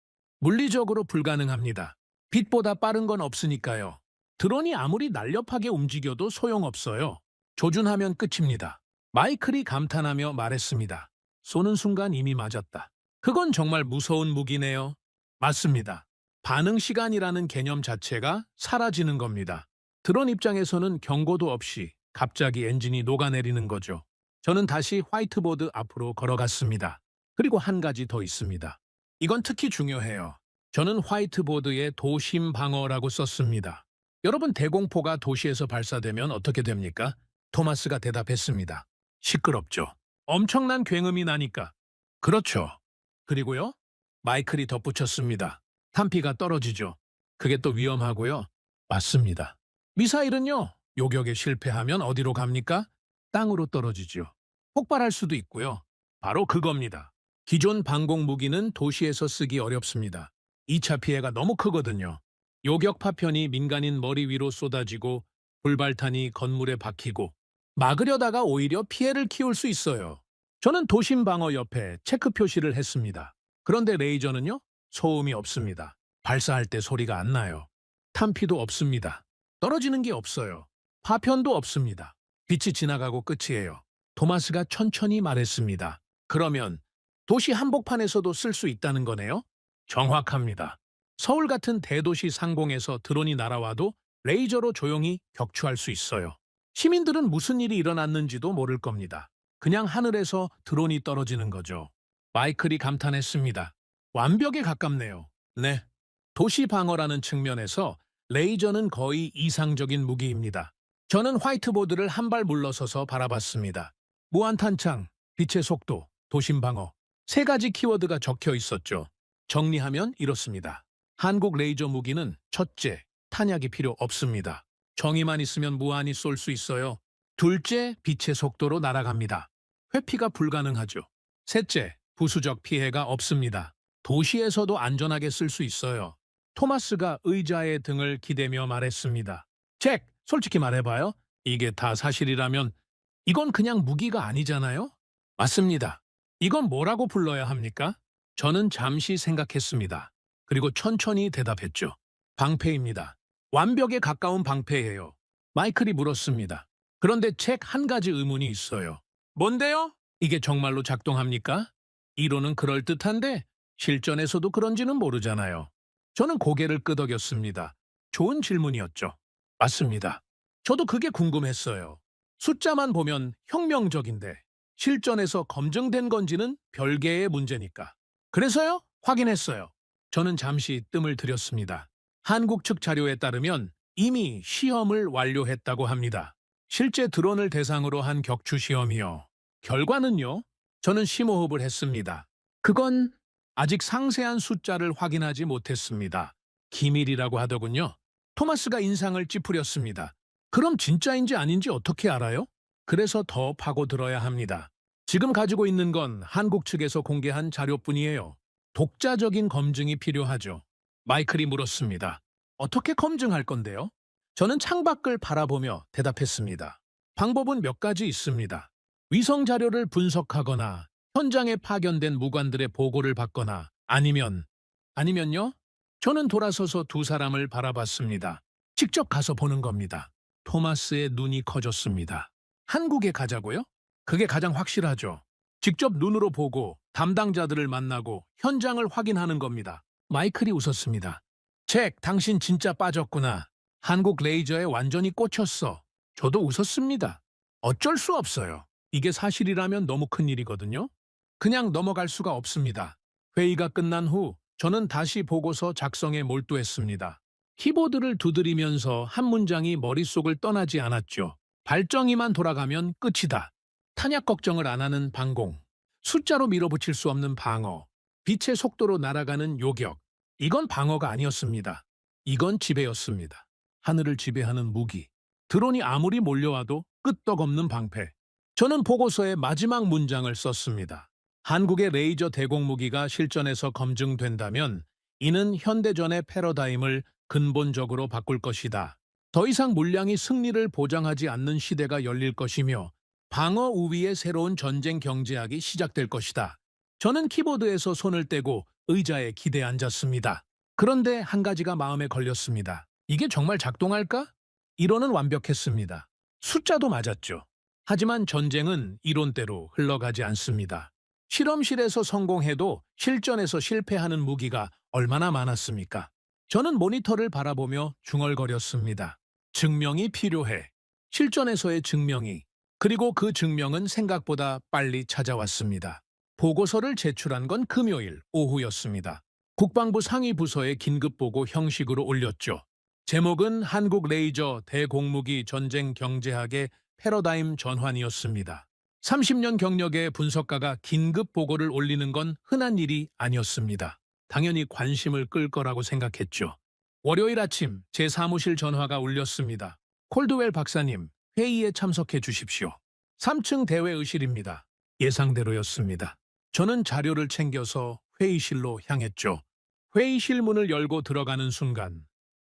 물리적으로 불가능합니다. 빛보다 빠른 건 없으니까요. 드론이 아무리 날렵하게 움직여도 소용없어요. 조준하면 끝입니다. 마이클이 감탄하며 말했습니다. 쏘는 순간 이미 맞았다. 그건 정말 무서운 무기네요. 맞습니다. 반응 시간이라는 개념 자체가 사라지는 겁니다. 드론 입장에서는 경고도 없이 갑자기 엔진이 녹아내리는 거죠. 저는 다시 화이트보드 앞으로 걸어갔습니다. 그리고 한 가지 더 있습니다. 이건 특히 중요해요. 저는 화이트보드에 도심 방어라고 썼습니다. 여러분, 대공포가 도시에서 발사되면 어떻게 됩니까? 토마스가 대답했습니다. 시끄럽죠. 엄청난 굉음이 나니까. 그렇죠. 그리고요? 마이클이 덧붙였습니다. 탄피가 떨어지죠. 그게 또 위험하고요. 맞습니다. 미사일은요, 요격에 실패하면 어디로 갑니까? 땅으로 떨어지죠. 폭발할 수도 있고요. 바로 그겁니다. 기존 방공 무기는 도시에서 쓰기 어렵습니다. 2차 피해가 너무 크거든요. 요격 파편이 민간인 머리 위로 쏟아지고 불발탄이 건물에 박히고 막으려다가 오히려 피해를 키울 수 있어요. 저는 도심 방어 옆에 체크 표시를 했습니다. 그런데 레이저는요? 소음이 없습니다. 발사할 때 소리가 안 나요. 탄피도 없습니다. 떨어지는 게 없어요. 파편도 없습니다. 빛이 지나가고 끝이에요. 토마스가 천천히 말했습니다. 그러면 도시 한복판에서도 쓸 수 있다는 거네요? 정확합니다. 서울 같은 대도시 상공에서 드론이 날아와도 레이저로 조용히 격추할 수 있어요. 시민들은 무슨 일이 일어났는지도 모를 겁니다. 그냥 하늘에서 드론이 떨어지는 거죠. 마이클이 감탄했습니다. 완벽에 가깝네요. 네. 도시 방어라는 측면에서 레이저는 거의 이상적인 무기입니다. 저는 화이트보드를 한 발 물러서서 바라봤습니다. 무한탄창, 빛의 속도, 도심 방어. 세 가지 키워드가 적혀 있었죠. 정리하면 이렇습니다. 한국 레이저 무기는 첫째, 탄약이 필요 없습니다. 정의만 있으면 무한히 쏠 수 있어요. 둘째, 빛의 속도로 날아갑니다. 회피가 불가능하죠. 셋째, 부수적 피해가 없습니다. 도시에서도 안전하게 쓸 수 있어요. 토마스가 의자의 등을 기대며 말했습니다. 잭, 솔직히 말해봐요. 이게 다 사실이라면 이건 그냥 무기가 아니잖아요? 맞습니다. 이건 뭐라고 불러야 합니까? 저는 잠시 생각했습니다. 그리고 천천히 대답했죠. 방패입니다. 완벽에 가까운 방패예요. 마이클이 물었습니다. 그런데 책 한 가지 의문이 있어요. 뭔데요? 이게 정말로 작동합니까? 이론은 그럴듯한데 실전에서도 그런지는 모르잖아요. 저는 고개를 끄덕였습니다. 좋은 질문이었죠. 맞습니다. 저도 그게 궁금했어요. 숫자만 보면 혁명적인데 실전에서 검증된 건지는 별개의 문제니까. 그래서요? 확인했어요. 저는 잠시 뜸을 들였습니다. 한국 측 자료에 따르면 이미 시험을 완료했다고 합니다. 실제 드론을 대상으로 한 격추 시험이요. 결과는요? 저는 심호흡을 했습니다. 그건 아직 상세한 숫자를 확인하지 못했습니다. 기밀이라고 하더군요. 토마스가 인상을 찌푸렸습니다. 그럼 진짜인지 아닌지 어떻게 알아요? 그래서 더 파고들어야 합니다. 지금 가지고 있는 건 한국 측에서 공개한 자료뿐이에요. 독자적인 검증이 필요하죠. 마이클이 물었습니다. 어떻게 검증할 건데요? 저는 창밖을 바라보며 대답했습니다. 방법은 몇 가지 있습니다. 위성 자료를 분석하거나 현장에 파견된 무관들의 보고를 받거나 아니면요? 저는 돌아서서 두 사람을 바라봤습니다. 직접 가서 보는 겁니다. 토마스의 눈이 커졌습니다. 한국에 가자고요? 그게 가장 확실하죠. 직접 눈으로 보고 담당자들을 만나고 현장을 확인하는 겁니다. 마이클이 웃었습니다. 잭, 당신 진짜 빠졌구나. 한국 레이저에 완전히 꽂혔어. 저도 웃었습니다. 어쩔 수 없어요. 이게 사실이라면 너무 큰일이거든요. 그냥 넘어갈 수가 없습니다. 회의가 끝난 후 저는 다시 보고서 작성에 몰두했습니다. 키보드를 두드리면서 한 문장이 머릿속을 떠나지 않았죠. 발정이만 돌아가면 끝이다. 탄약 걱정을 안 하는 방공. 숫자로 밀어붙일 수 없는 방어. 빛의 속도로 날아가는 요격. 이건 방어가 아니었습니다. 이건 지배였습니다. 하늘을 지배하는 무기. 드론이 아무리 몰려와도 끄떡없는 방패. 저는 보고서의 마지막 문장을 썼습니다. 한국의 레이저 대공무기가 실전에서 검증된다면 이는 현대전의 패러다임을 근본적으로 바꿀 것이다. 더 이상 물량이 승리를 보장하지 않는 시대가 열릴 것이며 방어 우위의 새로운 전쟁 경제학이 시작될 것이다. 저는 키보드에서 손을 떼고 의자에 기대 앉았습니다. 그런데 한 가지가 마음에 걸렸습니다. 이게 정말 작동할까? 이론은 완벽했습니다. 숫자도 맞았죠. 하지만 전쟁은 이론대로 흘러가지 않습니다. 실험실에서 성공해도 실전에서 실패하는 무기가 얼마나 많았습니까? 저는 모니터를 바라보며 중얼거렸습니다. 증명이 필요해. 실전에서의 증명이. 그리고 그 증명은 생각보다 빨리 찾아왔습니다. 보고서를 제출한 건 금요일 오후였습니다. 국방부 상위 부서에 긴급보고 형식으로 올렸죠. 제목은 한국 레이저 대공무기 전쟁 경제학의 패러다임 전환이었습니다. 30년 경력의 분석가가 긴급 보고를 올리는 건 흔한 일이 아니었습니다. 당연히 관심을 끌 거라고 생각했죠. 월요일 아침 제 사무실 전화가 울렸습니다. 콜드웰 박사님, 회의에 참석해 주십시오. 3층 대회의실입니다. 예상대로였습니다. 저는 자료를 챙겨서 회의실로 향했죠. 회의실 문을 열고 들어가는 순간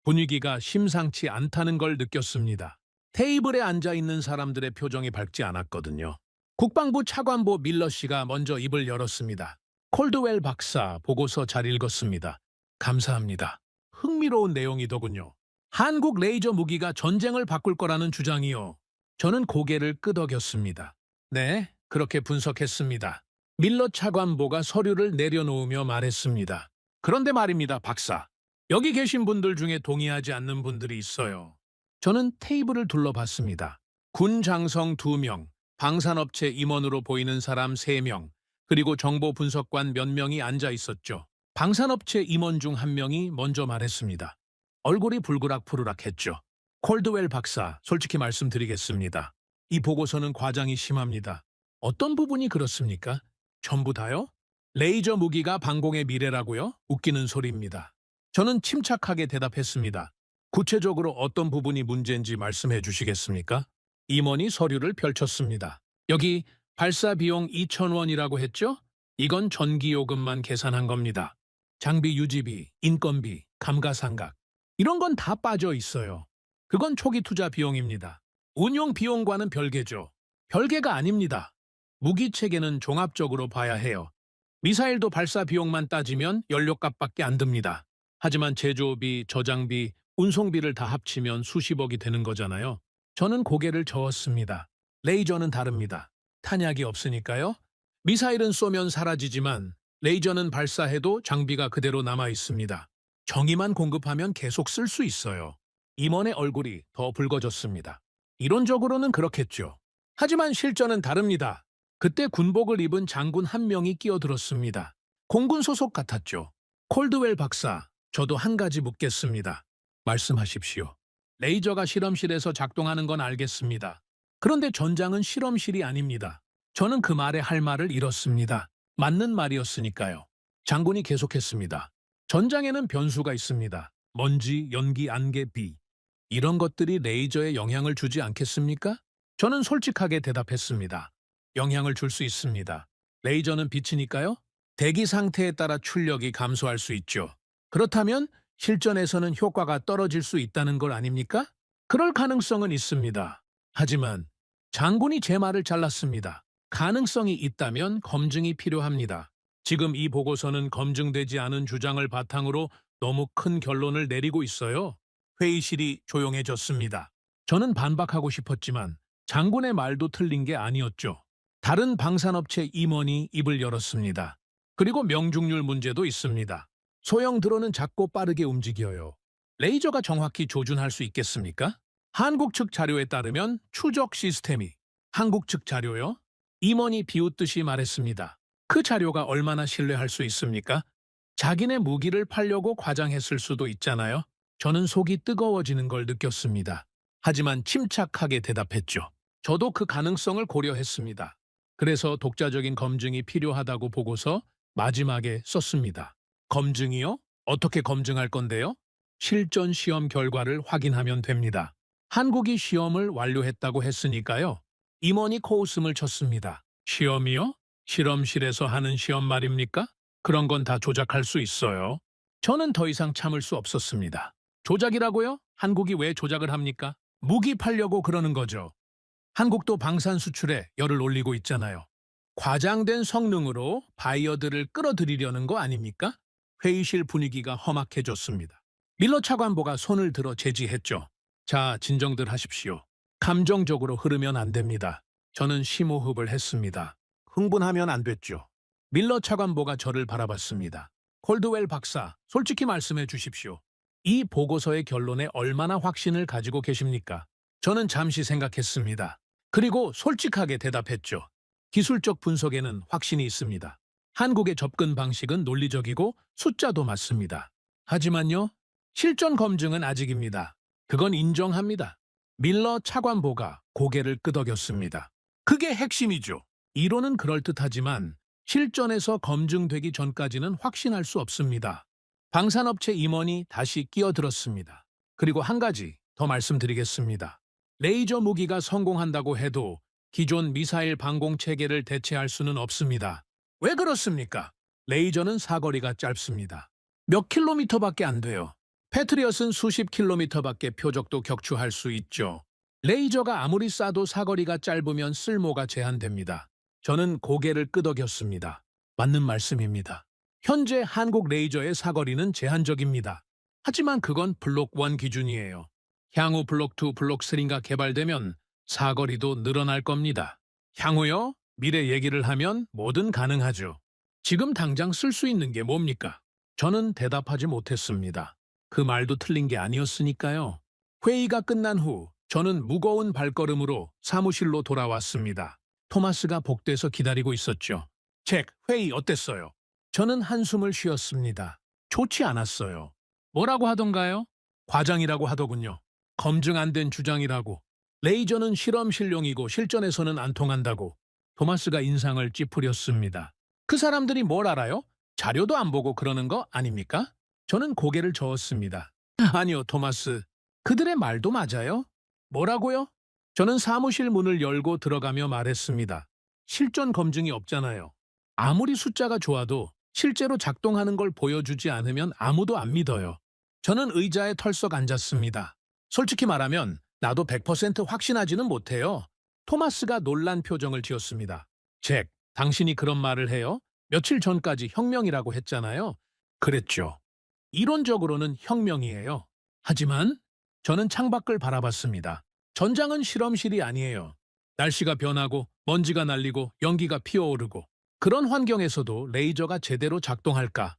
분위기가 심상치 않다는 걸 느꼈습니다. 테이블에 앉아있는 사람들의 표정이 밝지 않았거든요. 국방부 차관보 밀러 씨가 먼저 입을 열었습니다. 콜드웰 박사 보고서 잘 읽었습니다. 감사합니다. 흥미로운 내용이더군요. 한국 레이저 무기가 전쟁을 바꿀 거라는 주장이요. 저는 고개를 끄덕였습니다. 네, 그렇게 분석했습니다. 밀러 차관보가 서류를 내려놓으며 말했습니다. 그런데 말입니다, 박사. 여기 계신 분들 중에 동의하지 않는 분들이 있어요. 저는 테이블을 둘러봤습니다. 군 장성 2명, 방산업체 임원으로 보이는 사람 3명, 그리고 정보 분석관 몇 명이 앉아 있었죠. 방산업체 임원 중 한 명이 먼저 말했습니다. 얼굴이 불그락푸르락했죠. 콜드웰 박사, 솔직히 말씀드리겠습니다. 이 보고서는 과장이 심합니다. 어떤 부분이 그렇습니까? 전부 다요? 레이저 무기가 방공의 미래라고요? 웃기는 소리입니다. 저는 침착하게 대답했습니다. 구체적으로 어떤 부분이 문제인지 말씀해 주시겠습니까? 임원이 서류를 펼쳤습니다. 여기 발사 비용 2,000원이라고 했죠? 이건 전기요금만 계산한 겁니다. 장비 유지비, 인건비, 감가상각 이런 건 다 빠져 있어요. 그건 초기 투자 비용입니다. 운용 비용과는 별개죠. 별개가 아닙니다. 무기 체계는 종합적으로 봐야 해요. 미사일도 발사 비용만 따지면 연료값밖에 안 듭니다. 하지만 제조비, 저장비, 운송비를 다 합치면 수십억이 되는 거잖아요. 저는 고개를 저었습니다. 레이저는 다릅니다. 탄약이 없으니까요. 미사일은 쏘면 사라지지만 레이저는 발사해도 장비가 그대로 남아 있습니다. 정의만 공급하면 계속 쓸 수 있어요. 임원의 얼굴이 더 붉어졌습니다. 이론적으로는 그렇겠죠. 하지만 실전은 다릅니다. 그때 군복을 입은 장군 한 명이 끼어들었습니다. 공군 소속 같았죠. 콜드웰 박사, 저도 한 가지 묻겠습니다. 말씀하십시오. 레이저가 실험실에서 작동하는 건 알겠습니다. 그런데 전장은 실험실이 아닙니다. 저는 그 말에 할 말을 잃었습니다. 맞는 말이었으니까요. 장군이 계속했습니다. 전장에는 변수가 있습니다. 먼지, 연기, 안개, 비. 이런 것들이 레이저에 영향을 주지 않겠습니까? 저는 솔직하게 대답했습니다. 영향을 줄 수 있습니다. 레이저는 빛이니까요. 대기 상태에 따라 출력이 감소할 수 있죠. 그렇다면 실전에서는 효과가 떨어질 수 있다는 걸 아닙니까? 그럴 가능성은 있습니다. 하지만 장군이 제 말을 잘랐습니다. 가능성이 있다면 검증이 필요합니다. 지금 이 보고서는 검증되지 않은 주장을 바탕으로 너무 큰 결론을 내리고 있어요. 회의실이 조용해졌습니다. 저는 반박하고 싶었지만 장군의 말도 틀린 게 아니었죠. 다른 방산업체 임원이 입을 열었습니다. 그리고 명중률 문제도 있습니다. 소형 드론은 작고 빠르게 움직여요. 레이저가 정확히 조준할 수 있겠습니까? 한국 측 자료에 따르면 추적 시스템이 한국 측 자료요? 임원이 비웃듯이 말했습니다. 그 자료가 얼마나 신뢰할 수 있습니까? 자기네 무기를 팔려고 과장했을 수도 있잖아요. 저는 속이 뜨거워지는 걸 느꼈습니다. 하지만 침착하게 대답했죠. 저도 그 가능성을 고려했습니다. 그래서 독자적인 검증이 필요하다고 보고서 마지막에 썼습니다. 검증이요? 어떻게 검증할 건데요? 실전 시험 결과를 확인하면 됩니다. 한국이 시험을 완료했다고 했으니까요. 임원이 코웃음을 쳤습니다. 시험이요? 실험실에서 하는 시험 말입니까? 그런 건 다 조작할 수 있어요. 저는 더 이상 참을 수 없었습니다. 조작이라고요? 한국이 왜 조작을 합니까? 무기 팔려고 그러는 거죠. 한국도 방산 수출에 열을 올리고 있잖아요. 과장된 성능으로 바이어들을 끌어들이려는 거 아닙니까? 회의실 분위기가 험악해졌습니다. 밀러 차관보가 손을 들어 제지했죠. 자, 진정들 하십시오. 감정적으로 흐르면 안 됩니다. 저는 심호흡을 했습니다. 흥분하면 안 됐죠. 밀러 차관보가 저를 바라봤습니다. 콜드웰 박사, 솔직히 말씀해 주십시오. 이 보고서의 결론에 얼마나 확신을 가지고 계십니까? 저는 잠시 생각했습니다. 그리고 솔직하게 대답했죠. 기술적 분석에는 확신이 있습니다. 한국의 접근 방식은 논리적이고 숫자도 맞습니다. 하지만요, 실전 검증은 아직입니다. 그건 인정합니다. 밀러 차관보가 고개를 끄덕였습니다. 그게 핵심이죠. 이론은 그럴듯하지만 실전에서 검증되기 전까지는 확신할 수 없습니다. 방산업체 임원이 다시 끼어들었습니다. 그리고 한 가지 더 말씀드리겠습니다. 레이저 무기가 성공한다고 해도 기존 미사일 방공 체계를 대체할 수는 없습니다. 왜 그렇습니까? 레이저는 사거리가 짧습니다. 몇 킬로미터밖에 안 돼요. 패트리엇은 수십 킬로미터밖에 표적도 격추할 수 있죠. 레이저가 아무리 쏴도 사거리가 짧으면 쓸모가 제한됩니다. 저는 고개를 끄덕였습니다. 맞는 말씀입니다. 현재 한국 레이저의 사거리는 제한적입니다. 하지만 그건 블록 1 기준이에요. 향후 블록 2, 블록 3가 개발되면 사거리도 늘어날 겁니다. 향후요? 미래 얘기를 하면 뭐든 가능하죠. 지금 당장 쓸 수 있는 게 뭡니까? 저는 대답하지 못했습니다. 그 말도 틀린 게 아니었으니까요. 회의가 끝난 후 저는 무거운 발걸음으로 사무실로 돌아왔습니다. 토마스가 복도에서 기다리고 있었죠. 잭, 회의 어땠어요? 저는 한숨을 쉬었습니다. 좋지 않았어요. 뭐라고 하던가요? 과장이라고 하더군요. 검증 안 된 주장이라고. 레이저는 실험실용이고 실전에서는 안 통한다고. 토마스가 인상을 찌푸렸습니다. 그 사람들이 뭘 알아요? 자료도 안 보고 그러는 거 아닙니까? 저는 고개를 저었습니다. 아니요, 토마스. 그들의 말도 맞아요. 뭐라고요? 저는 사무실 문을 열고 들어가며 말했습니다. 실전 검증이 없잖아요. 아무리 숫자가 좋아도 실제로 작동하는 걸 보여주지 않으면 아무도 안 믿어요. 저는 의자에 털썩 앉았습니다. 솔직히 말하면 나도 100% 확신하지는 못해요. 토마스가 놀란 표정을 지었습니다. 잭, 당신이 그런 말을 해요? 며칠 전까지 혁명이라고 했잖아요. 그랬죠. 이론적으로는 혁명이에요. 하지만 저는 창밖을 바라봤습니다. 전장은 실험실이 아니에요. 날씨가 변하고 먼지가 날리고 연기가 피어오르고 그런 환경에서도 레이저가 제대로 작동할까?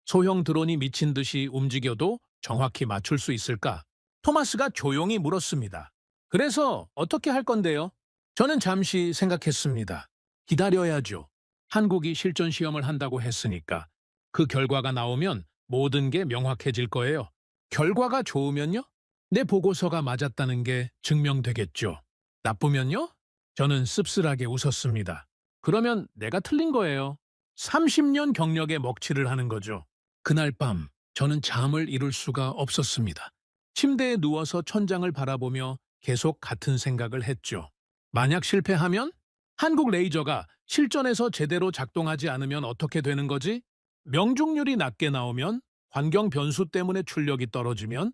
소형 드론이 미친 듯이 움직여도 정확히 맞출 수 있을까? 토마스가 조용히 물었습니다. 그래서 어떻게 할 건데요? 저는 잠시 생각했습니다. 기다려야죠. 한국이 실전 시험을 한다고 했으니까. 그 결과가 나오면 모든 게 명확해질 거예요. 결과가 좋으면요? 내 보고서가 맞았다는 게 증명되겠죠. 나쁘면요? 저는 씁쓸하게 웃었습니다. 그러면 내가 틀린 거예요. 30년 경력에 먹칠을 하는 거죠. 그날 밤 저는 잠을 이룰 수가 없었습니다. 침대에 누워서 천장을 바라보며 계속 같은 생각을 했죠. 만약 실패하면? 한국 레이저가 실전에서 제대로 작동하지 않으면 어떻게 되는 거지? 명중률이 낮게 나오면? 환경 변수 때문에 출력이 떨어지면?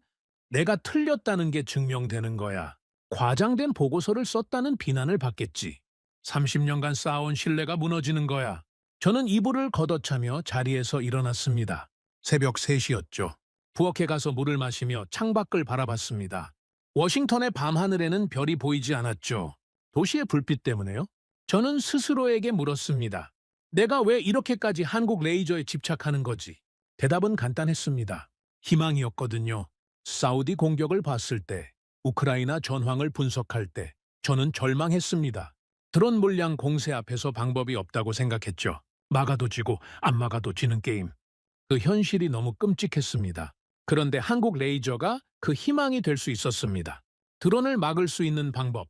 내가 틀렸다는 게 증명되는 거야. 과장된 보고서를 썼다는 비난을 받겠지. 30년간 쌓아온 신뢰가 무너지는 거야. 저는 이불을 걷어차며 자리에서 일어났습니다. 새벽 3시였죠. 부엌에 가서 물을 마시며 창밖을 바라봤습니다. 워싱턴의 밤하늘에는 별이 보이지 않았죠. 도시의 불빛 때문에요? 저는 스스로에게 물었습니다. 내가 왜 이렇게까지 한국 레이저에 집착하는 거지? 대답은 간단했습니다. 희망이었거든요. 사우디 공격을 봤을 때, 우크라이나 전황을 분석할 때 저는 절망했습니다. 드론 물량 공세 앞에서 방법이 없다고 생각했죠. 막아도 지고 안 막아도 지는 게임. 그 현실이 너무 끔찍했습니다. 그런데 한국 레이저가 그 희망이 될 수 있었습니다. 드론을 막을 수 있는 방법,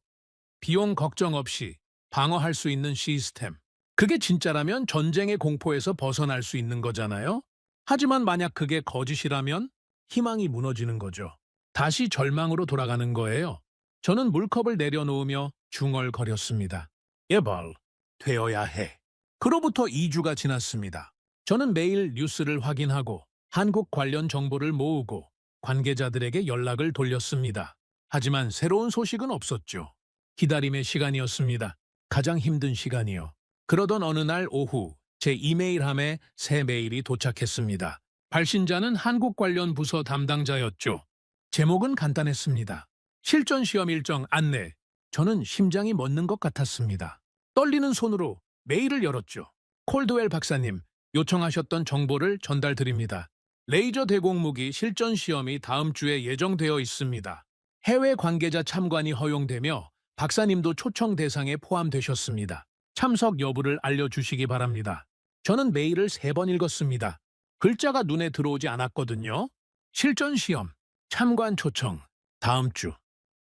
비용 걱정 없이 방어할 수 있는 시스템. 그게 진짜라면 전쟁의 공포에서 벗어날 수 있는 거잖아요? 하지만 만약 그게 거짓이라면 희망이 무너지는 거죠. 다시 절망으로 돌아가는 거예요. 저는 물컵을 내려놓으며 중얼거렸습니다. 예벌, 되어야 해. 그로부터 2주가 지났습니다. 저는 매일 뉴스를 확인하고 한국 관련 정보를 모으고 관계자들에게 연락을 돌렸습니다. 하지만 새로운 소식은 없었죠. 기다림의 시간이었습니다. 가장 힘든 시간이요. 그러던 어느 날 오후 제 이메일함에 새 메일이 도착했습니다. 발신자는 한국 관련 부서 담당자였죠. 제목은 간단했습니다. 실전 시험 일정 안내. 저는 심장이 멎는 것 같았습니다. 떨리는 손으로 메일을 열었죠. 콜드웰 박사님, 요청하셨던 정보를 전달드립니다. 레이저 대공무기 실전 시험이 다음 주에 예정되어 있습니다. 해외 관계자 참관이 허용되며 박사님도 초청 대상에 포함되셨습니다. 참석 여부를 알려주시기 바랍니다. 저는 메일을 3번 읽었습니다. 글자가 눈에 들어오지 않았거든요. 실전 시험, 참관 초청, 다음 주.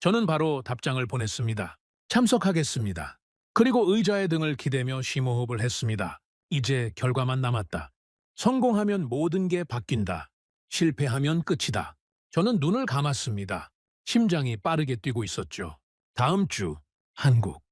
저는 바로 답장을 보냈습니다. 참석하겠습니다. 그리고 의자의 등을 기대며 심호흡을 했습니다. 이제 결과만 남았다. 성공하면 모든 게 바뀐다. 실패하면 끝이다. 저는 눈을 감았습니다. 심장이 빠르게 뛰고 있었죠. 다음 주, 한국.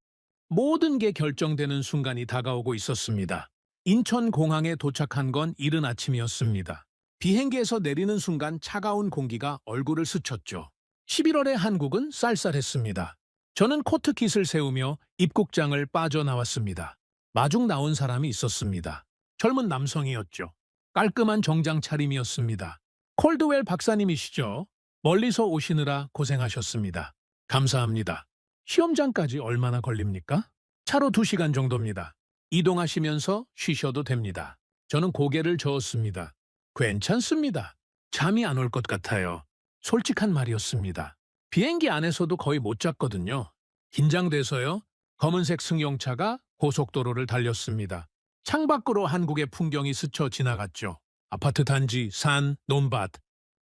모든 게 결정되는 순간이 다가오고 있었습니다. 인천공항에 도착한 건 이른 아침이었습니다. 비행기에서 내리는 순간 차가운 공기가 얼굴을 스쳤죠. 11월의 한국은 쌀쌀했습니다. 저는 코트킷을 세우며 입국장을 빠져나왔습니다. 마중 나온 사람이 있었습니다. 젊은 남성이었죠. 깔끔한 정장 차림이었습니다. 콜드웰 박사님이시죠? 멀리서 오시느라 고생하셨습니다. 감사합니다. 시험장까지 얼마나 걸립니까? 차로 2시간 정도입니다. 이동하시면서 쉬셔도 됩니다. 저는 고개를 저었습니다. 괜찮습니다. 잠이 안 올 것 같아요. 솔직한 말이었습니다. 비행기 안에서도 거의 못 잤거든요. 긴장돼서요. 검은색 승용차가 고속도로를 달렸습니다. 창밖으로 한국의 풍경이 스쳐 지나갔죠. 아파트 단지, 산, 논밭.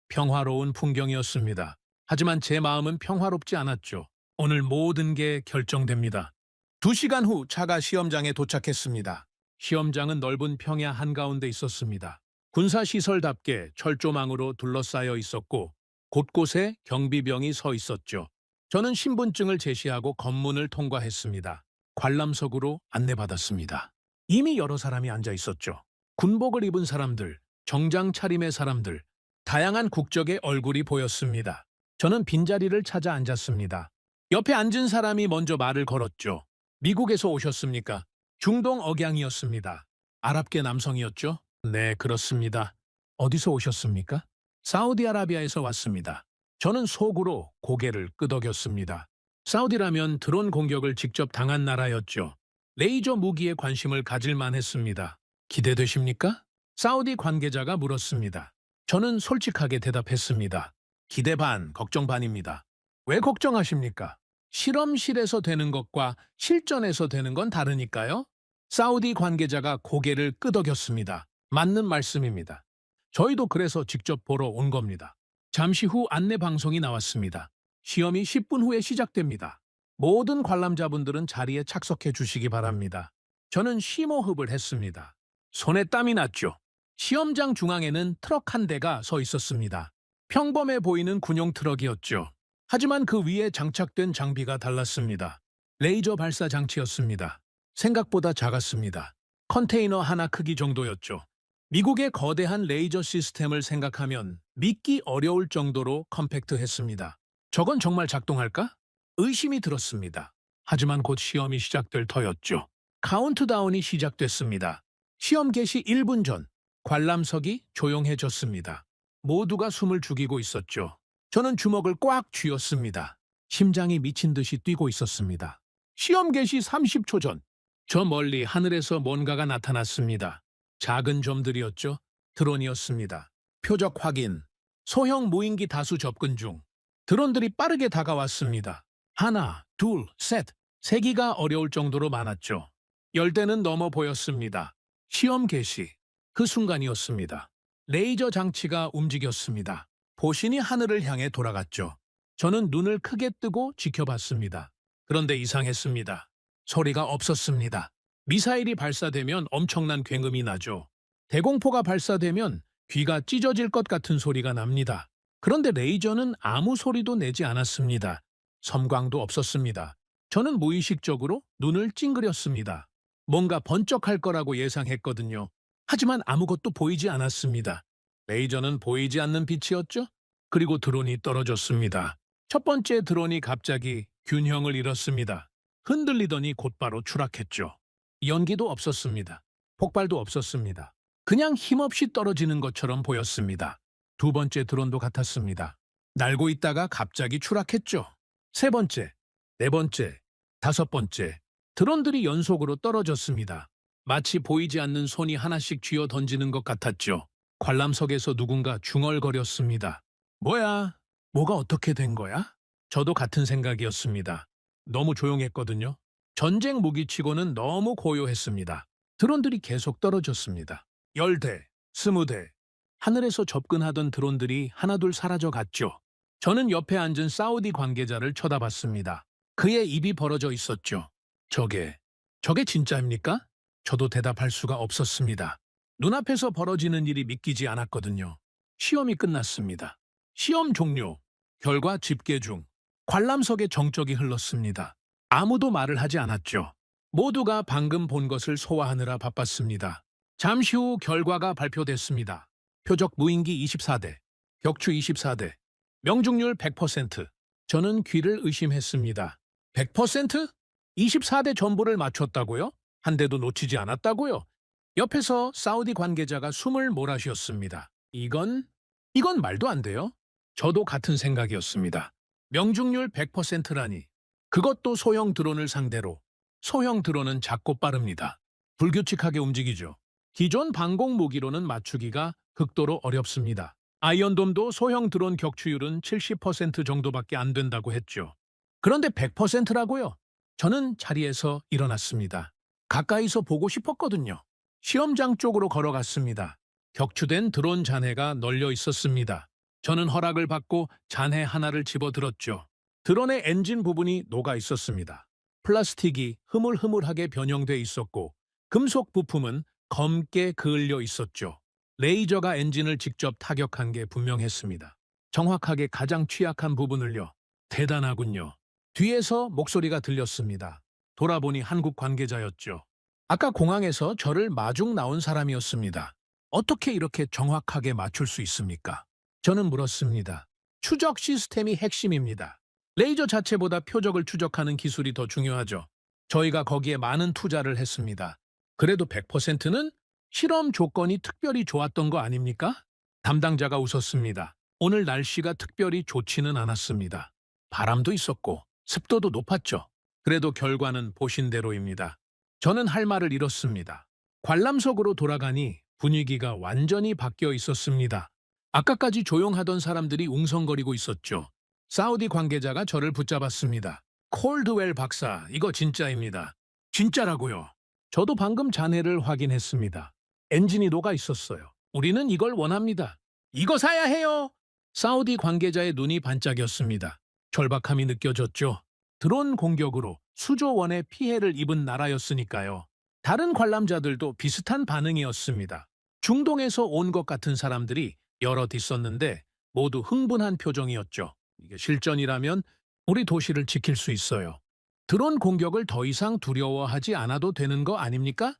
평화로운 풍경이었습니다. 하지만 제 마음은 평화롭지 않았죠. 오늘 모든 게 결정됩니다. 2시간 후 차가 시험장에 도착했습니다. 시험장은 넓은 평야 한가운데 있었습니다. 군사시설답게 철조망으로 둘러싸여 있었고 곳곳에 경비병이 서 있었죠. 저는 신분증을 제시하고 검문을 통과했습니다. 관람석으로 안내받았습니다. 이미 여러 사람이 앉아 있었죠. 군복을 입은 사람들, 정장 차림의 사람들, 다양한 국적의 얼굴이 보였습니다. 저는 빈자리를 찾아 앉았습니다. 옆에 앉은 사람이 먼저 말을 걸었죠. 미국에서 오셨습니까? 중동 억양이었습니다. 아랍계 남성이었죠? 네, 그렇습니다. 어디서 오셨습니까? 사우디아라비아에서 왔습니다. 저는 속으로 고개를 끄덕였습니다. 사우디라면 드론 공격을 직접 당한 나라였죠. 레이저 무기에 관심을 가질만 했습니다. 기대되십니까? 사우디 관계자가 물었습니다. 저는 솔직하게 대답했습니다. 기대 반, 걱정 반입니다. 왜 걱정하십니까? 실험실에서 되는 것과 실전에서 되는 건 다르니까요. 사우디 관계자가 고개를 끄덕였습니다. 맞는 말씀입니다. 저희도 그래서 직접 보러 온 겁니다. 잠시 후 안내 방송이 나왔습니다. 시험이 10분 후에 시작됩니다. 모든 관람자분들은 자리에 착석해 주시기 바랍니다. 저는 심호흡을 했습니다. 손에 땀이 났죠. 시험장 중앙에는 트럭 한 대가 서 있었습니다. 평범해 보이는 군용 트럭이었죠. 하지만 그 위에 장착된 장비가 달랐습니다. 레이저 발사 장치였습니다. 생각보다 작았습니다. 컨테이너 하나 크기 정도였죠. 미국의 거대한 레이저 시스템을 생각하면 믿기 어려울 정도로 컴팩트했습니다. 저건 정말 작동할까? 의심이 들었습니다. 하지만 곧 시험이 시작될 터였죠. 카운트다운이 시작됐습니다. 시험 개시 1분 전, 관람석이 조용해졌습니다. 모두가 숨을 죽이고 있었죠. 저는 주먹을 꽉 쥐었습니다. 심장이 미친 듯이 뛰고 있었습니다. 시험 개시 30초 전, 저 멀리 하늘에서 뭔가가 나타났습니다. 작은 점들이었죠. 드론이었습니다. 표적 확인. 소형 무인기 다수 접근 중. 드론들이 빠르게 다가왔습니다. 하나, 둘, 셋. 세기가 어려울 정도로 많았죠. 열대는 넘어 보였습니다. 시험 개시. 그 순간이었습니다. 레이저 장치가 움직였습니다. 보신이 하늘을 향해 돌아갔죠. 저는 눈을 크게 뜨고 지켜봤습니다. 그런데 이상했습니다. 소리가 없었습니다. 미사일이 발사되면 엄청난 굉음이 나죠. 대공포가 발사되면 귀가 찢어질 것 같은 소리가 납니다. 그런데 레이저는 아무 소리도 내지 않았습니다. 섬광도 없었습니다. 저는 무의식적으로 눈을 찡그렸습니다. 뭔가 번쩍할 거라고 예상했거든요. 하지만 아무것도 보이지 않았습니다. 레이저는 보이지 않는 빛이었죠? 그리고 드론이 떨어졌습니다. 첫 번째 드론이 갑자기 균형을 잃었습니다. 흔들리더니 곧바로 추락했죠. 연기도 없었습니다. 폭발도 없었습니다. 그냥 힘없이 떨어지는 것처럼 보였습니다. 두 번째 드론도 같았습니다. 날고 있다가 갑자기 추락했죠. 세 번째, 네 번째, 다섯 번째. 드론들이 연속으로 떨어졌습니다. 마치 보이지 않는 손이 하나씩 쥐어 던지는 것 같았죠. 관람석에서 누군가 중얼거렸습니다. 뭐야? 뭐가 어떻게 된 거야? 저도 같은 생각이었습니다. 너무 조용했거든요. 전쟁 무기치고는 너무 고요했습니다. 드론들이 계속 떨어졌습니다. 10대, 20대. 하늘에서 접근하던 드론들이 하나둘 사라져갔죠. 저는 옆에 앉은 사우디 관계자를 쳐다봤습니다. 그의 입이 벌어져 있었죠. 저게 진짜입니까? 저도 대답할 수가 없었습니다. 눈앞에서 벌어지는 일이 믿기지 않았거든요. 시험이 끝났습니다. 시험 종료, 결과 집계 중. 관람석에 정적이 흘렀습니다. 아무도 말을 하지 않았죠. 모두가 방금 본 것을 소화하느라 바빴습니다. 잠시 후 결과가 발표됐습니다. 표적 무인기 24대, 격추 24대, 명중률 100%. 저는 귀를 의심했습니다. 100%? 24대 전부를 맞췄다고요? 한 대도 놓치지 않았다고요? 옆에서 사우디 관계자가 숨을 몰아쉬었습니다. 이건 말도 안 돼요? 저도 같은 생각이었습니다. 명중률 100%라니. 그것도 소형 드론을 상대로. 소형 드론은 작고 빠릅니다. 불규칙하게 움직이죠. 기존 방공 무기로는 맞추기가 극도로 어렵습니다. 아이언돔도 소형 드론 격추율은 70% 정도밖에 안 된다고 했죠. 그런데 100%라고요? 저는 자리에서 일어났습니다. 가까이서 보고 싶었거든요. 시험장 쪽으로 걸어갔습니다. 격추된 드론 잔해가 널려 있었습니다. 저는 허락을 받고 잔해 하나를 집어들었죠. 드론의 엔진 부분이 녹아 있었습니다. 플라스틱이 흐물흐물하게 변형돼 있었고 금속 부품은 검게 그을려 있었죠. 레이저가 엔진을 직접 타격한 게 분명했습니다. 정확하게 가장 취약한 부분을요. 대단하군요. 뒤에서 목소리가 들렸습니다. 돌아보니 한국 관계자였죠. 아까 공항에서 저를 마중 나온 사람이었습니다. 어떻게 이렇게 정확하게 맞출 수 있습니까? 저는 물었습니다. 추적 시스템이 핵심입니다. 레이저 자체보다 표적을 추적하는 기술이 더 중요하죠. 저희가 거기에 많은 투자를 했습니다. 그래도 100%는 실험 조건이 특별히 좋았던 거 아닙니까? 담당자가 웃었습니다. 오늘 날씨가 특별히 좋지는 않았습니다. 바람도 있었고 습도도 높았죠. 그래도 결과는 보신 대로입니다. 저는 할 말을 잃었습니다. 관람석으로 돌아가니 분위기가 완전히 바뀌어 있었습니다. 아까까지 조용하던 사람들이 웅성거리고 있었죠. 사우디 관계자가 저를 붙잡았습니다. 콜드웰 박사, 이거 진짜입니다. 진짜라고요. 저도 방금 잔해를 확인했습니다. 엔진이 녹아 있었어요. 우리는 이걸 원합니다. 이거 사야 해요. 사우디 관계자의 눈이 반짝였습니다. 절박함이 느껴졌죠. 드론 공격으로 수조 원의 피해를 입은 나라였으니까요. 다른 관람자들도 비슷한 반응이었습니다. 중동에서 온 것 같은 사람들이 여럿 있었는데 모두 흥분한 표정이었죠. 이게 실전이라면 우리 도시를 지킬 수 있어요. 드론 공격을 더 이상 두려워하지 않아도 되는 거 아닙니까?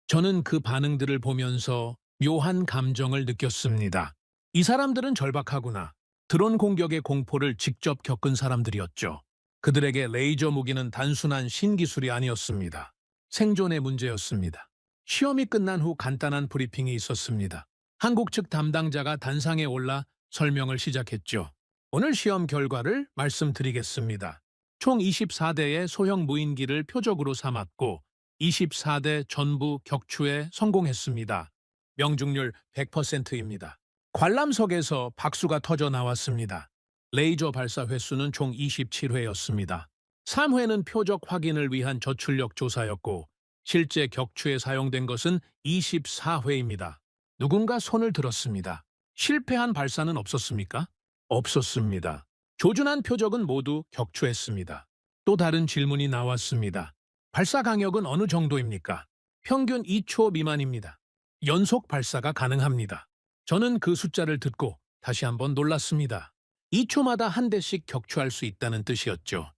저는 그 반응들을 보면서 묘한 감정을 느꼈습니다. 이 사람들은 절박하구나. 드론 공격의 공포를 직접 겪은 사람들이었죠. 그들에게 레이저 무기는 단순한 신기술이 아니었습니다. 생존의 문제였습니다. 시험이 끝난 후 간단한 브리핑이 있었습니다. 한국 측 담당자가 단상에 올라 설명을 시작했죠. 오늘 시험 결과를 말씀드리겠습니다. 총 24대의 소형 무인기를 표적으로 삼았고 24대 전부 격추에 성공했습니다. 명중률 100%입니다. 관람석에서 박수가 터져 나왔습니다. 레이저 발사 횟수는 총 27회였습니다. 3회는 표적 확인을 위한 저출력 조사였고 실제 격추에 사용된 것은 24회입니다. 누군가 손을 들었습니다. 실패한 발사는 없었습니까? 없었습니다. 조준한 표적은 모두 격추했습니다. 또 다른 질문이 나왔습니다. 발사 강력은 어느 정도입니까? 평균 2초 미만입니다. 연속 발사가 가능합니다. 저는 그 숫자를 듣고 다시 한번 놀랐습니다. 2초마다 한 대씩 격추할 수 있다는 뜻이었죠.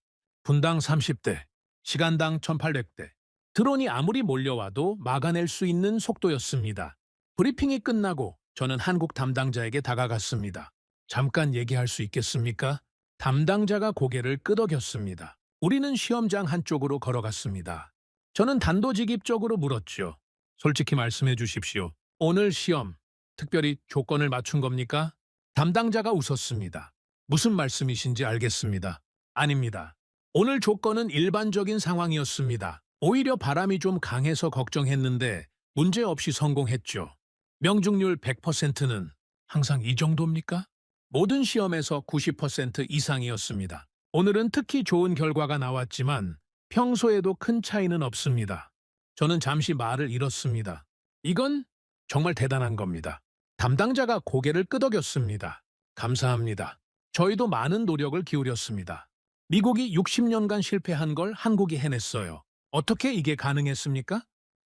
분당 30대, 시간당 1800대. 드론이 아무리 몰려와도 막아낼 수 있는 속도였습니다. 브리핑이 끝나고 저는 한국 담당자에게 다가갔습니다. 잠깐 얘기할 수 있겠습니까? 담당자가 고개를 끄덕였습니다. 우리는 시험장 한쪽으로 걸어갔습니다. 저는 단도직입적으로 물었죠. 솔직히 말씀해 주십시오. 오늘 시험, 특별히 조건을 맞춘 겁니까? 담당자가 웃었습니다. 무슨 말씀이신지 알겠습니다. 아닙니다. 오늘 조건은 일반적인 상황이었습니다. 오히려 바람이 좀 강해서 걱정했는데 문제없이 성공했죠. 명중률 100%는 항상 이 정도입니까? 모든 시험에서 90% 이상이었습니다. 오늘은 특히 좋은 결과가 나왔지만 평소에도 큰 차이는 없습니다. 저는 잠시 말을 잃었습니다. 이건 정말 대단한 겁니다. 담당자가 고개를 끄덕였습니다. 감사합니다. 저희도 많은 노력을 기울였습니다. 미국이 60년간 실패한 걸 한국이 해냈어요. 어떻게 이게 가능했습니까?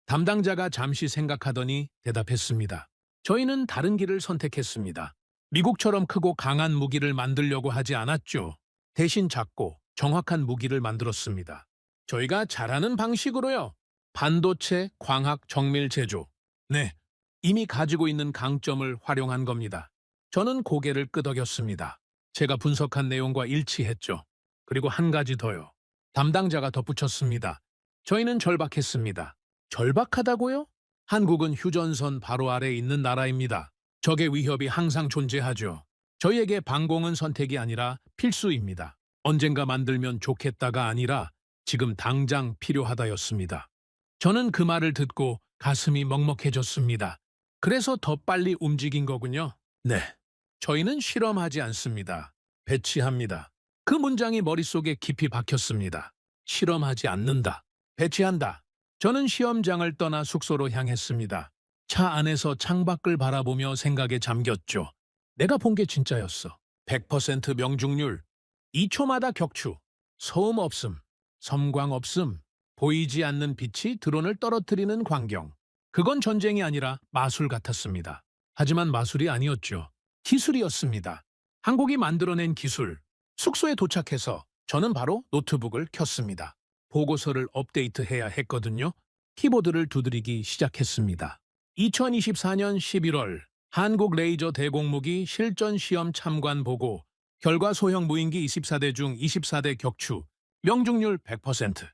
담당자가 잠시 생각하더니 대답했습니다. 저희는 다른 길을 선택했습니다. 미국처럼 크고 강한 무기를 만들려고 하지 않았죠. 대신 작고 정확한 무기를 만들었습니다. 저희가 잘하는 방식으로요. 반도체, 광학, 정밀 제조. 네, 이미 가지고 있는 강점을 활용한 겁니다. 저는 고개를 끄덕였습니다. 제가 분석한 내용과 일치했죠. 그리고 한 가지 더요. 담당자가 덧붙였습니다. 저희는 절박했습니다. 절박하다고요? 한국은 휴전선 바로 아래에 있는 나라입니다. 적의 위협이 항상 존재하죠. 저희에게 방공은 선택이 아니라 필수입니다. 언젠가 만들면 좋겠다가 아니라 지금 당장 필요하다였습니다. 저는 그 말을 듣고 가슴이 먹먹해졌습니다. 그래서 더 빨리 움직인 거군요. 네. 저희는 실험하지 않습니다. 배치합니다. 그 문장이 머릿속에 깊이 박혔습니다. 실험하지 않는다. 배치한다. 저는 시험장을 떠나 숙소로 향했습니다. 차 안에서 창밖을 바라보며 생각에 잠겼죠. 내가 본 게 진짜였어. 100% 명중률, 2초마다 격추, 소음 없음, 섬광 없음, 보이지 않는 빛이 드론을 떨어뜨리는 광경. 그건 전쟁이 아니라 마술 같았습니다. 하지만 마술이 아니었죠. 기술이었습니다. 한국이 만들어낸 기술. 숙소에 도착해서 저는 바로 노트북을 켰습니다. 보고서를 업데이트해야 했거든요. 키보드를 두드리기 시작했습니다. 2024년 11월 한국 레이저 대공무기 실전 시험 참관 보고 결과 소형 무인기 24대 중 24대 격추, 명중률 100%.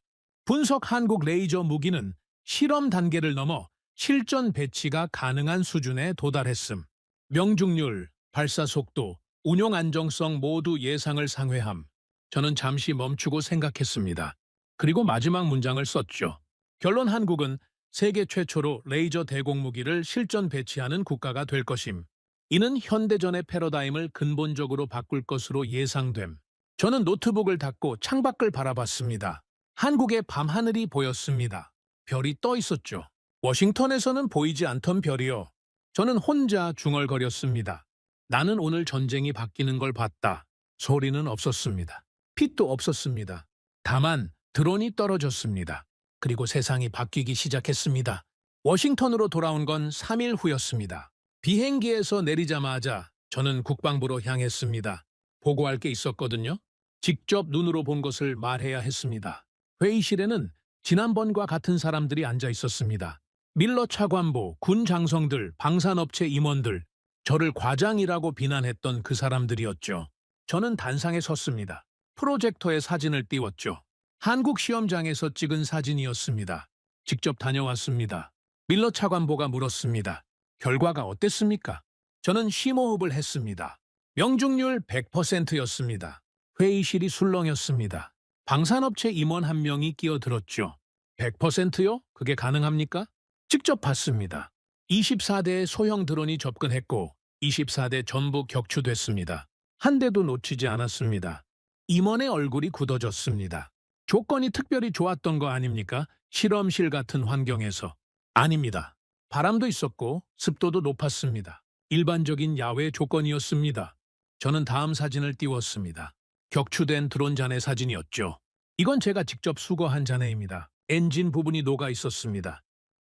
분석 한국 레이저 무기는 실험 단계를 넘어 실전 배치가 가능한 수준에 도달했음. 명중률, 발사 속도, 운용 안정성 모두 예상을 상회함. 저는 잠시 멈추고 생각했습니다. 그리고 마지막 문장을 썼죠. 결론 한국은 세계 최초로 레이저 대공무기를 실전 배치하는 국가가 될 것임. 이는 현대전의 패러다임을 근본적으로 바꿀 것으로 예상됨. 저는 노트북을 닫고 창밖을 바라봤습니다. 한국의 밤하늘이 보였습니다. 별이 떠 있었죠. 워싱턴에서는 보이지 않던 별이요. 저는 혼자 중얼거렸습니다. 나는 오늘 전쟁이 바뀌는 걸 봤다. 소리는 없었습니다. 빛도 없었습니다. 다만 드론이 떨어졌습니다. 그리고 세상이 바뀌기 시작했습니다. 워싱턴으로 돌아온 건 3일 후였습니다. 비행기에서 내리자마자 저는 국방부로 향했습니다. 보고할 게 있었거든요. 직접 눈으로 본 것을 말해야 했습니다. 회의실에는 지난번과 같은 사람들이 앉아 있었습니다. 밀러 차관보, 군 장성들, 방산업체 임원들, 저를 과장이라고 비난했던 그 사람들이었죠. 저는 단상에 섰습니다. 프로젝터에 사진을 띄웠죠. 한국 시험장에서 찍은 사진이었습니다. 직접 다녀왔습니다. 밀러 차관보가 물었습니다. 결과가 어땠습니까? 저는 심호흡을 했습니다. 명중률 100%였습니다. 회의실이 술렁였습니다. 방산업체 임원 한 명이 끼어들었죠. 100%요? 그게 가능합니까? 직접 봤습니다. 24대의 소형 드론이 접근했고 24대 전부 격추됐습니다. 한 대도 놓치지 않았습니다. 임원의 얼굴이 굳어졌습니다. 조건이 특별히 좋았던 거 아닙니까? 실험실 같은 환경에서. 아닙니다. 바람도 있었고 습도도 높았습니다. 일반적인 야외 조건이었습니다. 저는 다음 사진을 띄웠습니다. 격추된 드론 잔해 사진이었죠. 이건 제가 직접 수거한 잔해입니다. 엔진 부분이 녹아 있었습니다.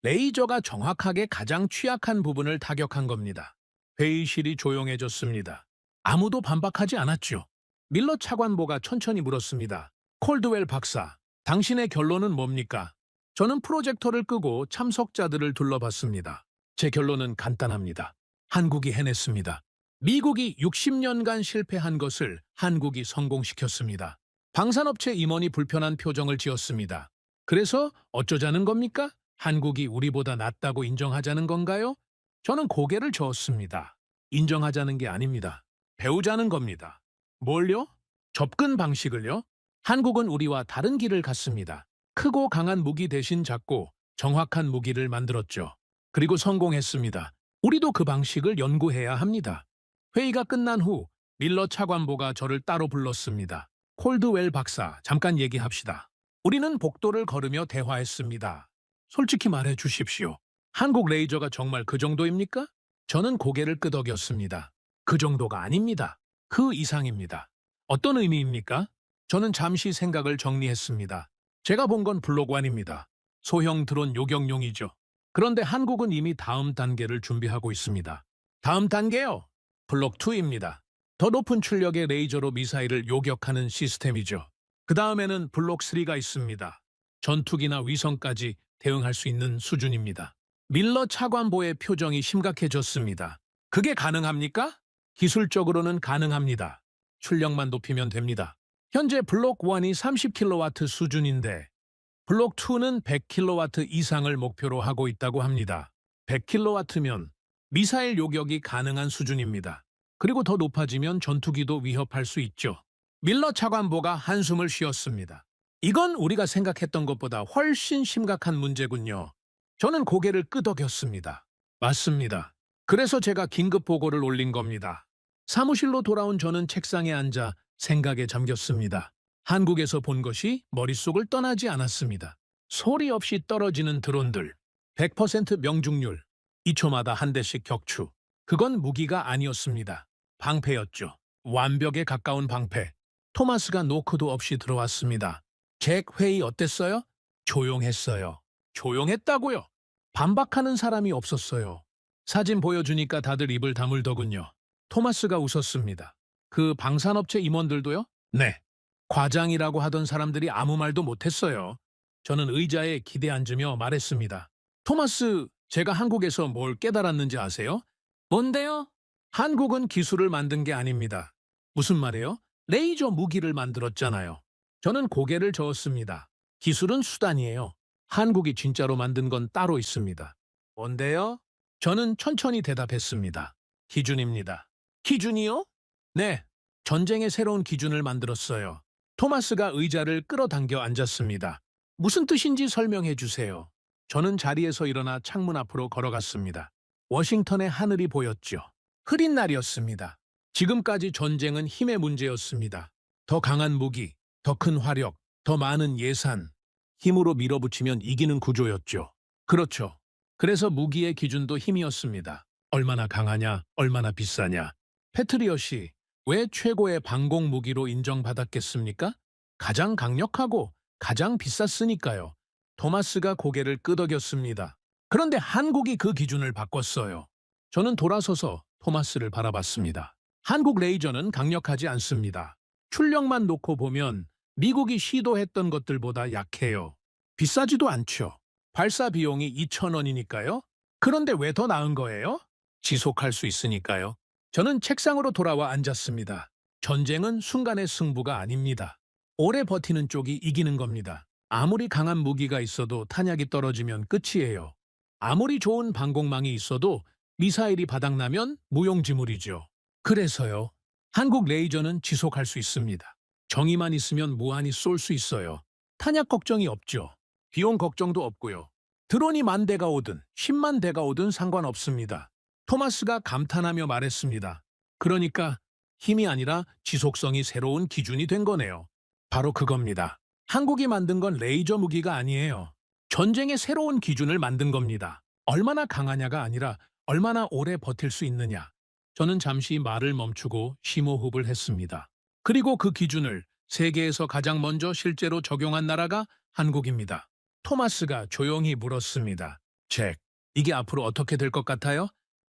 레이저가 정확하게 가장 취약한 부분을 타격한 겁니다. 회의실이 조용해졌습니다. 아무도 반박하지 않았죠. 밀러 차관보가 천천히 물었습니다. 콜드웰 박사, 당신의 결론은 뭡니까? 저는 프로젝터를 끄고 참석자들을 둘러봤습니다. 제 결론은 간단합니다. 한국이 해냈습니다. 미국이 60년간 실패한 것을 한국이 성공시켰습니다. 방산업체 임원이 불편한 표정을 지었습니다. 그래서 어쩌자는 겁니까? 한국이 우리보다 낫다고 인정하자는 건가요? 저는 고개를 저었습니다. 인정하자는 게 아닙니다. 배우자는 겁니다. 뭘요? 접근 방식을요? 한국은 우리와 다른 길을 갔습니다. 크고 강한 무기 대신 작고 정확한 무기를 만들었죠. 그리고 성공했습니다. 우리도 그 방식을 연구해야 합니다. 회의가 끝난 후 밀러 차관보가 저를 따로 불렀습니다. 콜드웰 박사, 잠깐 얘기합시다. 우리는 복도를 걸으며 대화했습니다. 솔직히 말해 주십시오. 한국 레이저가 정말 그 정도입니까? 저는 고개를 끄덕였습니다. 그 정도가 아닙니다. 그 이상입니다. 어떤 의미입니까? 저는 잠시 생각을 정리했습니다. 제가 본 건 블록 1입니다. 소형 드론 요격용이죠. 그런데 한국은 이미 다음 단계를 준비하고 있습니다. 다음 단계요? 블록 2입니다. 더 높은 출력의 레이저로 미사일을 요격하는 시스템이죠. 그 다음에는 블록 3가 있습니다. 전투기나 위성까지 대응할 수 있는 수준입니다. 밀러 차관보의 표정이 심각해졌습니다. 그게 가능합니까? 기술적으로는 가능합니다. 출력만 높이면 됩니다. 현재 블록 1이 30kW 수준인데 블록 2는 100kW 이상을 목표로 하고 있다고 합니다. 100kW면 미사일 요격이 가능한 수준입니다. 그리고 더 높아지면 전투기도 위협할 수 있죠. 밀러 차관보가 한숨을 쉬었습니다. 이건 우리가 생각했던 것보다 훨씬 심각한 문제군요. 저는 고개를 끄덕였습니다. 맞습니다. 그래서 제가 긴급 보고를 올린 겁니다. 사무실로 돌아온 저는 책상에 앉아 생각에 잠겼습니다. 한국에서 본 것이 머릿속을 떠나지 않았습니다. 소리 없이 떨어지는 드론들, 100% 명중률, 2초마다 한 대씩 격추. 그건 무기가 아니었습니다. 방패였죠. 완벽에 가까운 방패. 토마스가 노크도 없이 들어왔습니다. 잭 회의 어땠어요? 조용했어요. 조용했다고요? 반박하는 사람이 없었어요. 사진 보여주니까 다들 입을 다물더군요. 토마스가 웃었습니다. 그 방산업체 임원들도요? 네. 과장이라고 하던 사람들이 아무 말도 못했어요. 저는 의자에 기대 앉으며 말했습니다. 토마스, 제가 한국에서 뭘 깨달았는지 아세요? 뭔데요? 한국은 기술을 만든 게 아닙니다. 무슨 말이에요? 레이저 무기를 만들었잖아요. 저는 고개를 저었습니다. 기술은 수단이에요. 한국이 진짜로 만든 건 따로 있습니다. 뭔데요? 저는 천천히 대답했습니다. 기준입니다. 기준이요? 네, 전쟁의 새로운 기준을 만들었어요. 토마스가 의자를 끌어당겨 앉았습니다. 무슨 뜻인지 설명해 주세요. 저는 자리에서 일어나 창문 앞으로 걸어갔습니다. 워싱턴의 하늘이 보였죠. 흐린 날이었습니다. 지금까지 전쟁은 힘의 문제였습니다. 더 강한 무기, 더 큰 화력, 더 많은 예산. 힘으로 밀어붙이면 이기는 구조였죠. 그렇죠. 그래서 무기의 기준도 힘이었습니다. 얼마나 강하냐, 얼마나 비싸냐. 패트리엇이 왜 최고의 방공 무기로 인정받았겠습니까? 가장 강력하고 가장 비쌌으니까요. 토마스가 고개를 끄덕였습니다. 그런데 한국이 그 기준을 바꿨어요. 저는 돌아서서 토마스를 바라봤습니다. 한국 레이저는 강력하지 않습니다. 출력만 놓고 보면 미국이 시도했던 것들보다 약해요. 비싸지도 않죠. 발사 비용이 2,000원이니까요. 그런데 왜 더 나은 거예요? 지속할 수 있으니까요. 저는 책상으로 돌아와 앉았습니다. 전쟁은 순간의 승부가 아닙니다. 오래 버티는 쪽이 이기는 겁니다. 아무리 강한 무기가 있어도 탄약이 떨어지면 끝이에요. 아무리 좋은 방공망이 있어도 미사일이 바닥나면 무용지물이죠. 그래서요. 한국 레이저는 지속할 수 있습니다. 정의만 있으면 무한히 쏠 수 있어요. 탄약 걱정이 없죠. 비용 걱정도 없고요. 드론이 10,000대가 오든 10만 대가 오든 상관없습니다. 토마스가 감탄하며 말했습니다. 그러니까 힘이 아니라 지속성이 새로운 기준이 된 거네요. 바로 그겁니다. 한국이 만든 건 레이저 무기가 아니에요. 전쟁의 새로운 기준을 만든 겁니다. 얼마나 강하냐가 아니라 얼마나 오래 버틸 수 있느냐. 저는 잠시 말을 멈추고 심호흡을 했습니다. 그리고 그 기준을 세계에서 가장 먼저 실제로 적용한 나라가 한국입니다. 토마스가 조용히 물었습니다. 잭, 이게 앞으로 어떻게 될 것 같아요?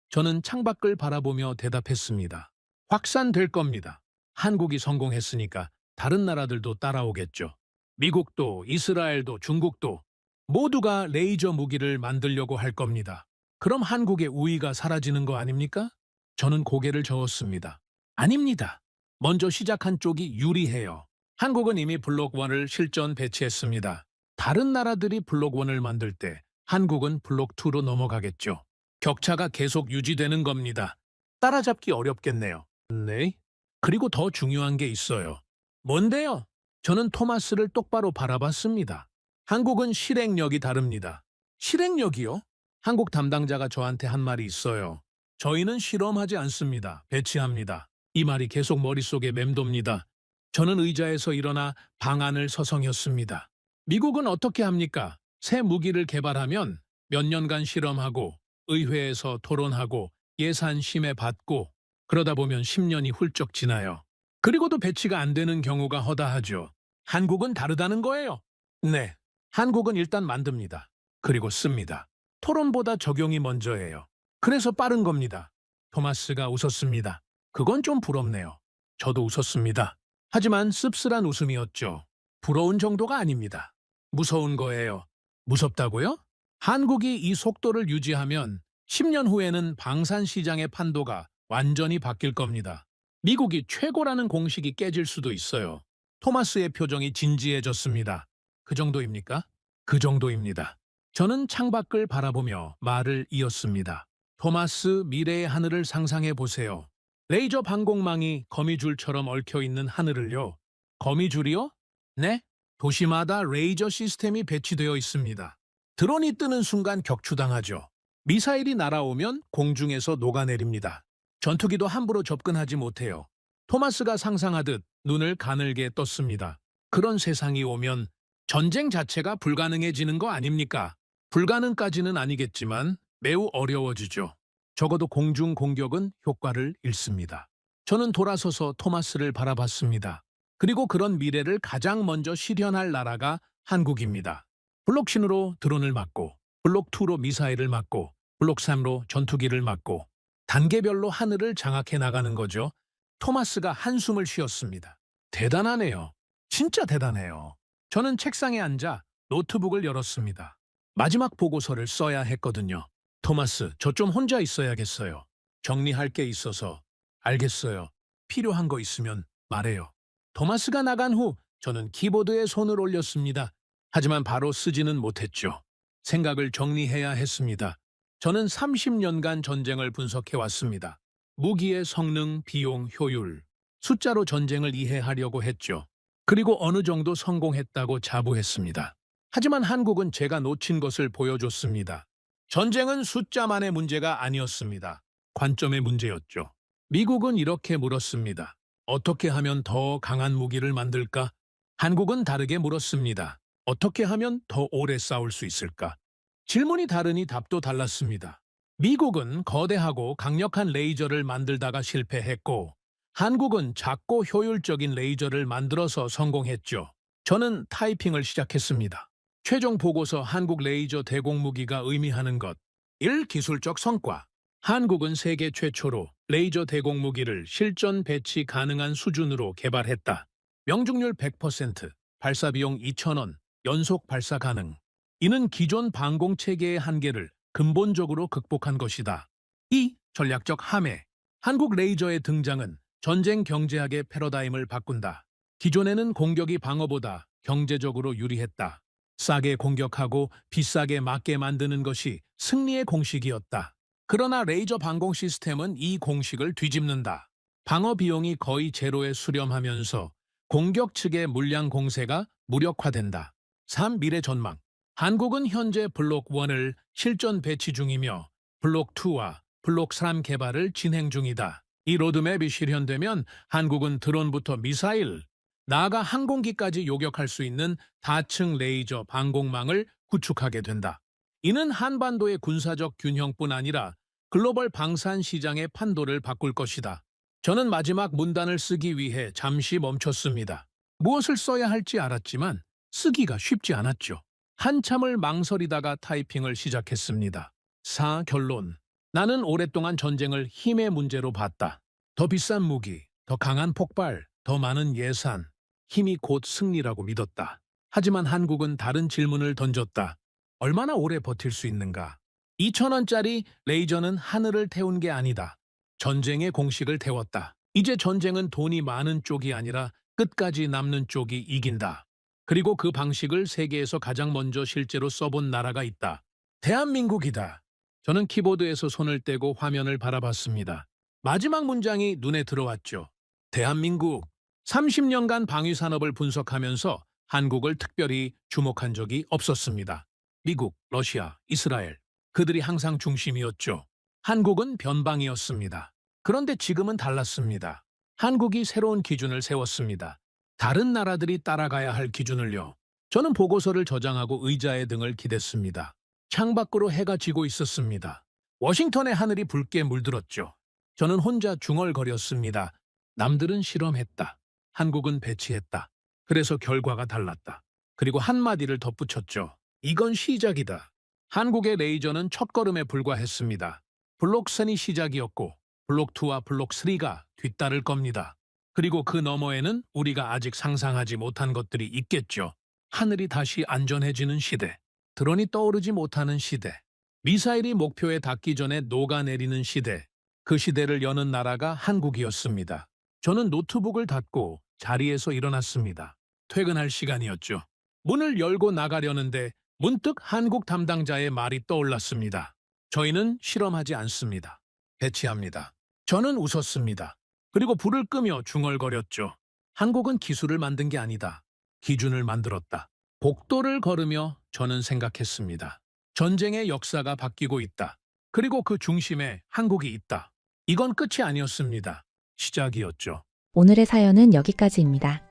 저는 창밖을 바라보며 대답했습니다. 확산될 겁니다. 한국이 성공했으니까 다른 나라들도 따라오겠죠. 미국도 이스라엘도 중국도 모두가 레이저 무기를 만들려고 할 겁니다. 그럼 한국의 우위가 사라지는 거 아닙니까? 저는 고개를 저었습니다. 아닙니다. 먼저 시작한 쪽이 유리해요. 한국은 이미 블록 1을 실전 배치했습니다. 다른 나라들이 블록 1을 만들 때 한국은 블록 2로 넘어가겠죠. 격차가 계속 유지되는 겁니다. 따라잡기 어렵겠네요. 네. 그리고 더 중요한 게 있어요. 뭔데요? 저는 토마스를 똑바로 바라봤습니다. 한국은 실행력이 다릅니다. 실행력이요? 한국 담당자가 저한테 한 말이 있어요. 저희는 실험하지 않습니다. 배치합니다. 이 말이 계속 머릿속에 맴돕니다. 저는 의자에서 일어나 방안을 서성였습니다. 미국은 어떻게 합니까? 새 무기를 개발하면 몇 년간 실험하고 의회에서 토론하고 예산 심의 받고 그러다 보면 10년이 훌쩍 지나요. 그리고도 배치가 안 되는 경우가 허다하죠. 한국은 다르다는 거예요. 네, 한국은 일단 만듭니다. 그리고 씁니다. 토론보다 적용이 먼저예요. 그래서 빠른 겁니다. 토마스가 웃었습니다. 그건 좀 부럽네요. 저도 웃었습니다. 하지만 씁쓸한 웃음이었죠. 부러운 정도가 아닙니다. 무서운 거예요. 무섭다고요? 한국이 이 속도를 유지하면 10년 후에는 방산 시장의 판도가 완전히 바뀔 겁니다. 미국이 최고라는 공식이 깨질 수도 있어요. 토마스의 표정이 진지해졌습니다. 그 정도입니까? 그 정도입니다. 저는 창밖을 바라보며 말을 이었습니다. 토마스, 미래의 하늘을 상상해 보세요. 레이저 방공망이 거미줄처럼 얽혀있는 하늘을요. 거미줄이요? 네, 도시마다 레이저 시스템이 배치되어 있습니다. 드론이 뜨는 순간 격추당하죠. 미사일이 날아오면 공중에서 녹아내립니다. 전투기도 함부로 접근하지 못해요. 토마스가 상상하듯 눈을 가늘게 떴습니다. 그런 세상이 오면 전쟁 자체가 불가능해지는 거 아닙니까? 불가능까지는 아니겠지만 매우 어려워지죠. 적어도 공중 공격은 효과를 잃습니다. 저는 돌아서서 토마스를 바라봤습니다. 그리고 그런 미래를 가장 먼저 실현할 나라가 한국입니다. 블록 신으로 드론을 맞고, 블록 2로 미사일을 맞고, 블록 3로 전투기를 맞고, 단계별로 하늘을 장악해 나가는 거죠. 토마스가 한숨을 쉬었습니다. 대단하네요. 진짜 대단해요. 저는 책상에 앉아 노트북을 열었습니다. 마지막 보고서를 써야 했거든요. 토마스, 저 좀 혼자 있어야겠어요. 정리할 게 있어서. 알겠어요. 필요한 거 있으면 말해요. 토마스가 나간 후 저는 키보드에 손을 올렸습니다. 하지만 바로 쓰지는 못했죠. 생각을 정리해야 했습니다. 저는 30년간 전쟁을 분석해 왔습니다. 무기의 성능, 비용, 효율, 숫자로 전쟁을 이해하려고 했죠. 그리고 어느 정도 성공했다고 자부했습니다. 하지만 한국은 제가 놓친 것을 보여줬습니다. 전쟁은 숫자만의 문제가 아니었습니다. 관점의 문제였죠. 미국은 이렇게 물었습니다. 어떻게 하면 더 강한 무기를 만들까? 한국은 다르게 물었습니다. 어떻게 하면 더 오래 싸울 수 있을까? 질문이 다르니 답도 달랐습니다. 미국은 거대하고 강력한 레이저를 만들다가 실패했고, 한국은 작고 효율적인 레이저를 만들어서 성공했죠. 저는 타이핑을 시작했습니다. 최종 보고서 한국 레이저 대공무기가 의미하는 것. 1. 기술적 성과. 한국은 세계 최초로 레이저 대공무기를 실전 배치 가능한 수준으로 개발했다. 명중률 100%, 발사비용 2,000원, 연속 발사 가능. 이는 기존 방공체계의 한계를 근본적으로 극복한 것이다. 2. 전략적 함해. 한국 레이저의 등장은 전쟁 경제학의 패러다임을 바꾼다. 기존에는 공격이 방어보다 경제적으로 유리했다. 싸게 공격하고 비싸게 맞게 만드는 것이 승리의 공식이었다. 그러나 레이저 방공 시스템은 이 공식을 뒤집는다. 방어 비용이 거의 제로에 수렴하면서 공격 측의 물량 공세가 무력화된다. 3. 미래 전망. 한국은 현재 블록 1을 실전 배치 중이며 블록 2와 블록 3 개발을 진행 중이다. 이 로드맵이 실현되면 한국은 드론부터 미사일, 나아가 항공기까지 요격할 수 있는 다층 레이저 방공망을 구축하게 된다. 이는 한반도의 군사적 균형뿐 아니라 글로벌 방산 시장의 판도를 바꿀 것이다. 저는 마지막 문단을 쓰기 위해 잠시 멈췄습니다. 무엇을 써야 할지 알았지만 쓰기가 쉽지 않았죠. 한참을 망설이다가 타이핑을 시작했습니다. 4. 결론. 나는 오랫동안 전쟁을 힘의 문제로 봤다. 더 비싼 무기, 더 강한 폭발, 더 많은 예산, 힘이 곧 승리라고 믿었다. 하지만 한국은 다른 질문을 던졌다. 얼마나 오래 버틸 수 있는가? 2,000원짜리 레이저는 하늘을 태운 게 아니다. 전쟁의 공식을 태웠다. 이제 전쟁은 돈이 많은 쪽이 아니라 끝까지 남는 쪽이 이긴다. 그리고 그 방식을 세계에서 가장 먼저 실제로 써본 나라가 있다. 대한민국이다. 저는 키보드에서 손을 떼고 화면을 바라봤습니다. 마지막 문장이 눈에 들어왔죠. 대한민국. 30년간 방위산업을 분석하면서 한국을 특별히 주목한 적이 없었습니다. 미국, 러시아, 이스라엘. 그들이 항상 중심이었죠. 한국은 변방이었습니다. 그런데 지금은 달랐습니다. 한국이 새로운 기준을 세웠습니다. 다른 나라들이 따라가야 할 기준을요. 저는 보고서를 저장하고 의자의 등을 기댔습니다. 창밖으로 해가 지고 있었습니다. 워싱턴의 하늘이 붉게 물들었죠. 저는 혼자 중얼거렸습니다. 남들은 실험했다. 한국은 배치했다. 그래서 결과가 달랐다. 그리고 한마디를 덧붙였죠. 이건 시작이다. 한국의 레이저는 첫걸음에 불과했습니다. 블록 3이 시작이었고 블록 2와 블록 3가 뒤따를 겁니다. 그리고 그 너머에는 우리가 아직 상상하지 못한 것들이 있겠죠. 하늘이 다시 안전해지는 시대, 드론이 떠오르지 못하는 시대, 미사일이 목표에 닿기 전에 녹아내리는 시대, 그 시대를 여는 나라가 한국이었습니다. 저는 노트북을 닫고 자리에서 일어났습니다. 퇴근할 시간이었죠. 문을 열고 나가려는데 문득 한국 담당자의 말이 떠올랐습니다. 저희는 실험하지 않습니다. 배치합니다. 저는 웃었습니다. 그리고 불을 끄며 중얼거렸죠. 한국은 기술을 만든 게 아니다. 기준을 만들었다. 복도를 걸으며 저는 생각했습니다. 전쟁의 역사가 바뀌고 있다. 그리고 그 중심에 한국이 있다. 이건 끝이 아니었습니다. 시작이었죠. 오늘의 사연은 여기까지입니다.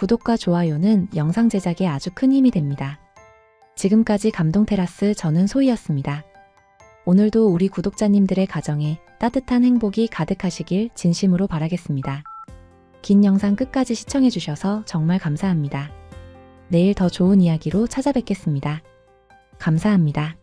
구독과 좋아요는 영상 제작에 아주 큰 힘이 됩니다. 지금까지 감동테라스 저는 소희였습니다. 오늘도 우리 구독자님들의 가정에 따뜻한 행복이 가득하시길 진심으로 바라겠습니다. 긴 영상 끝까지 시청해주셔서 정말 감사합니다. 내일 더 좋은 이야기로 찾아뵙겠습니다. 감사합니다.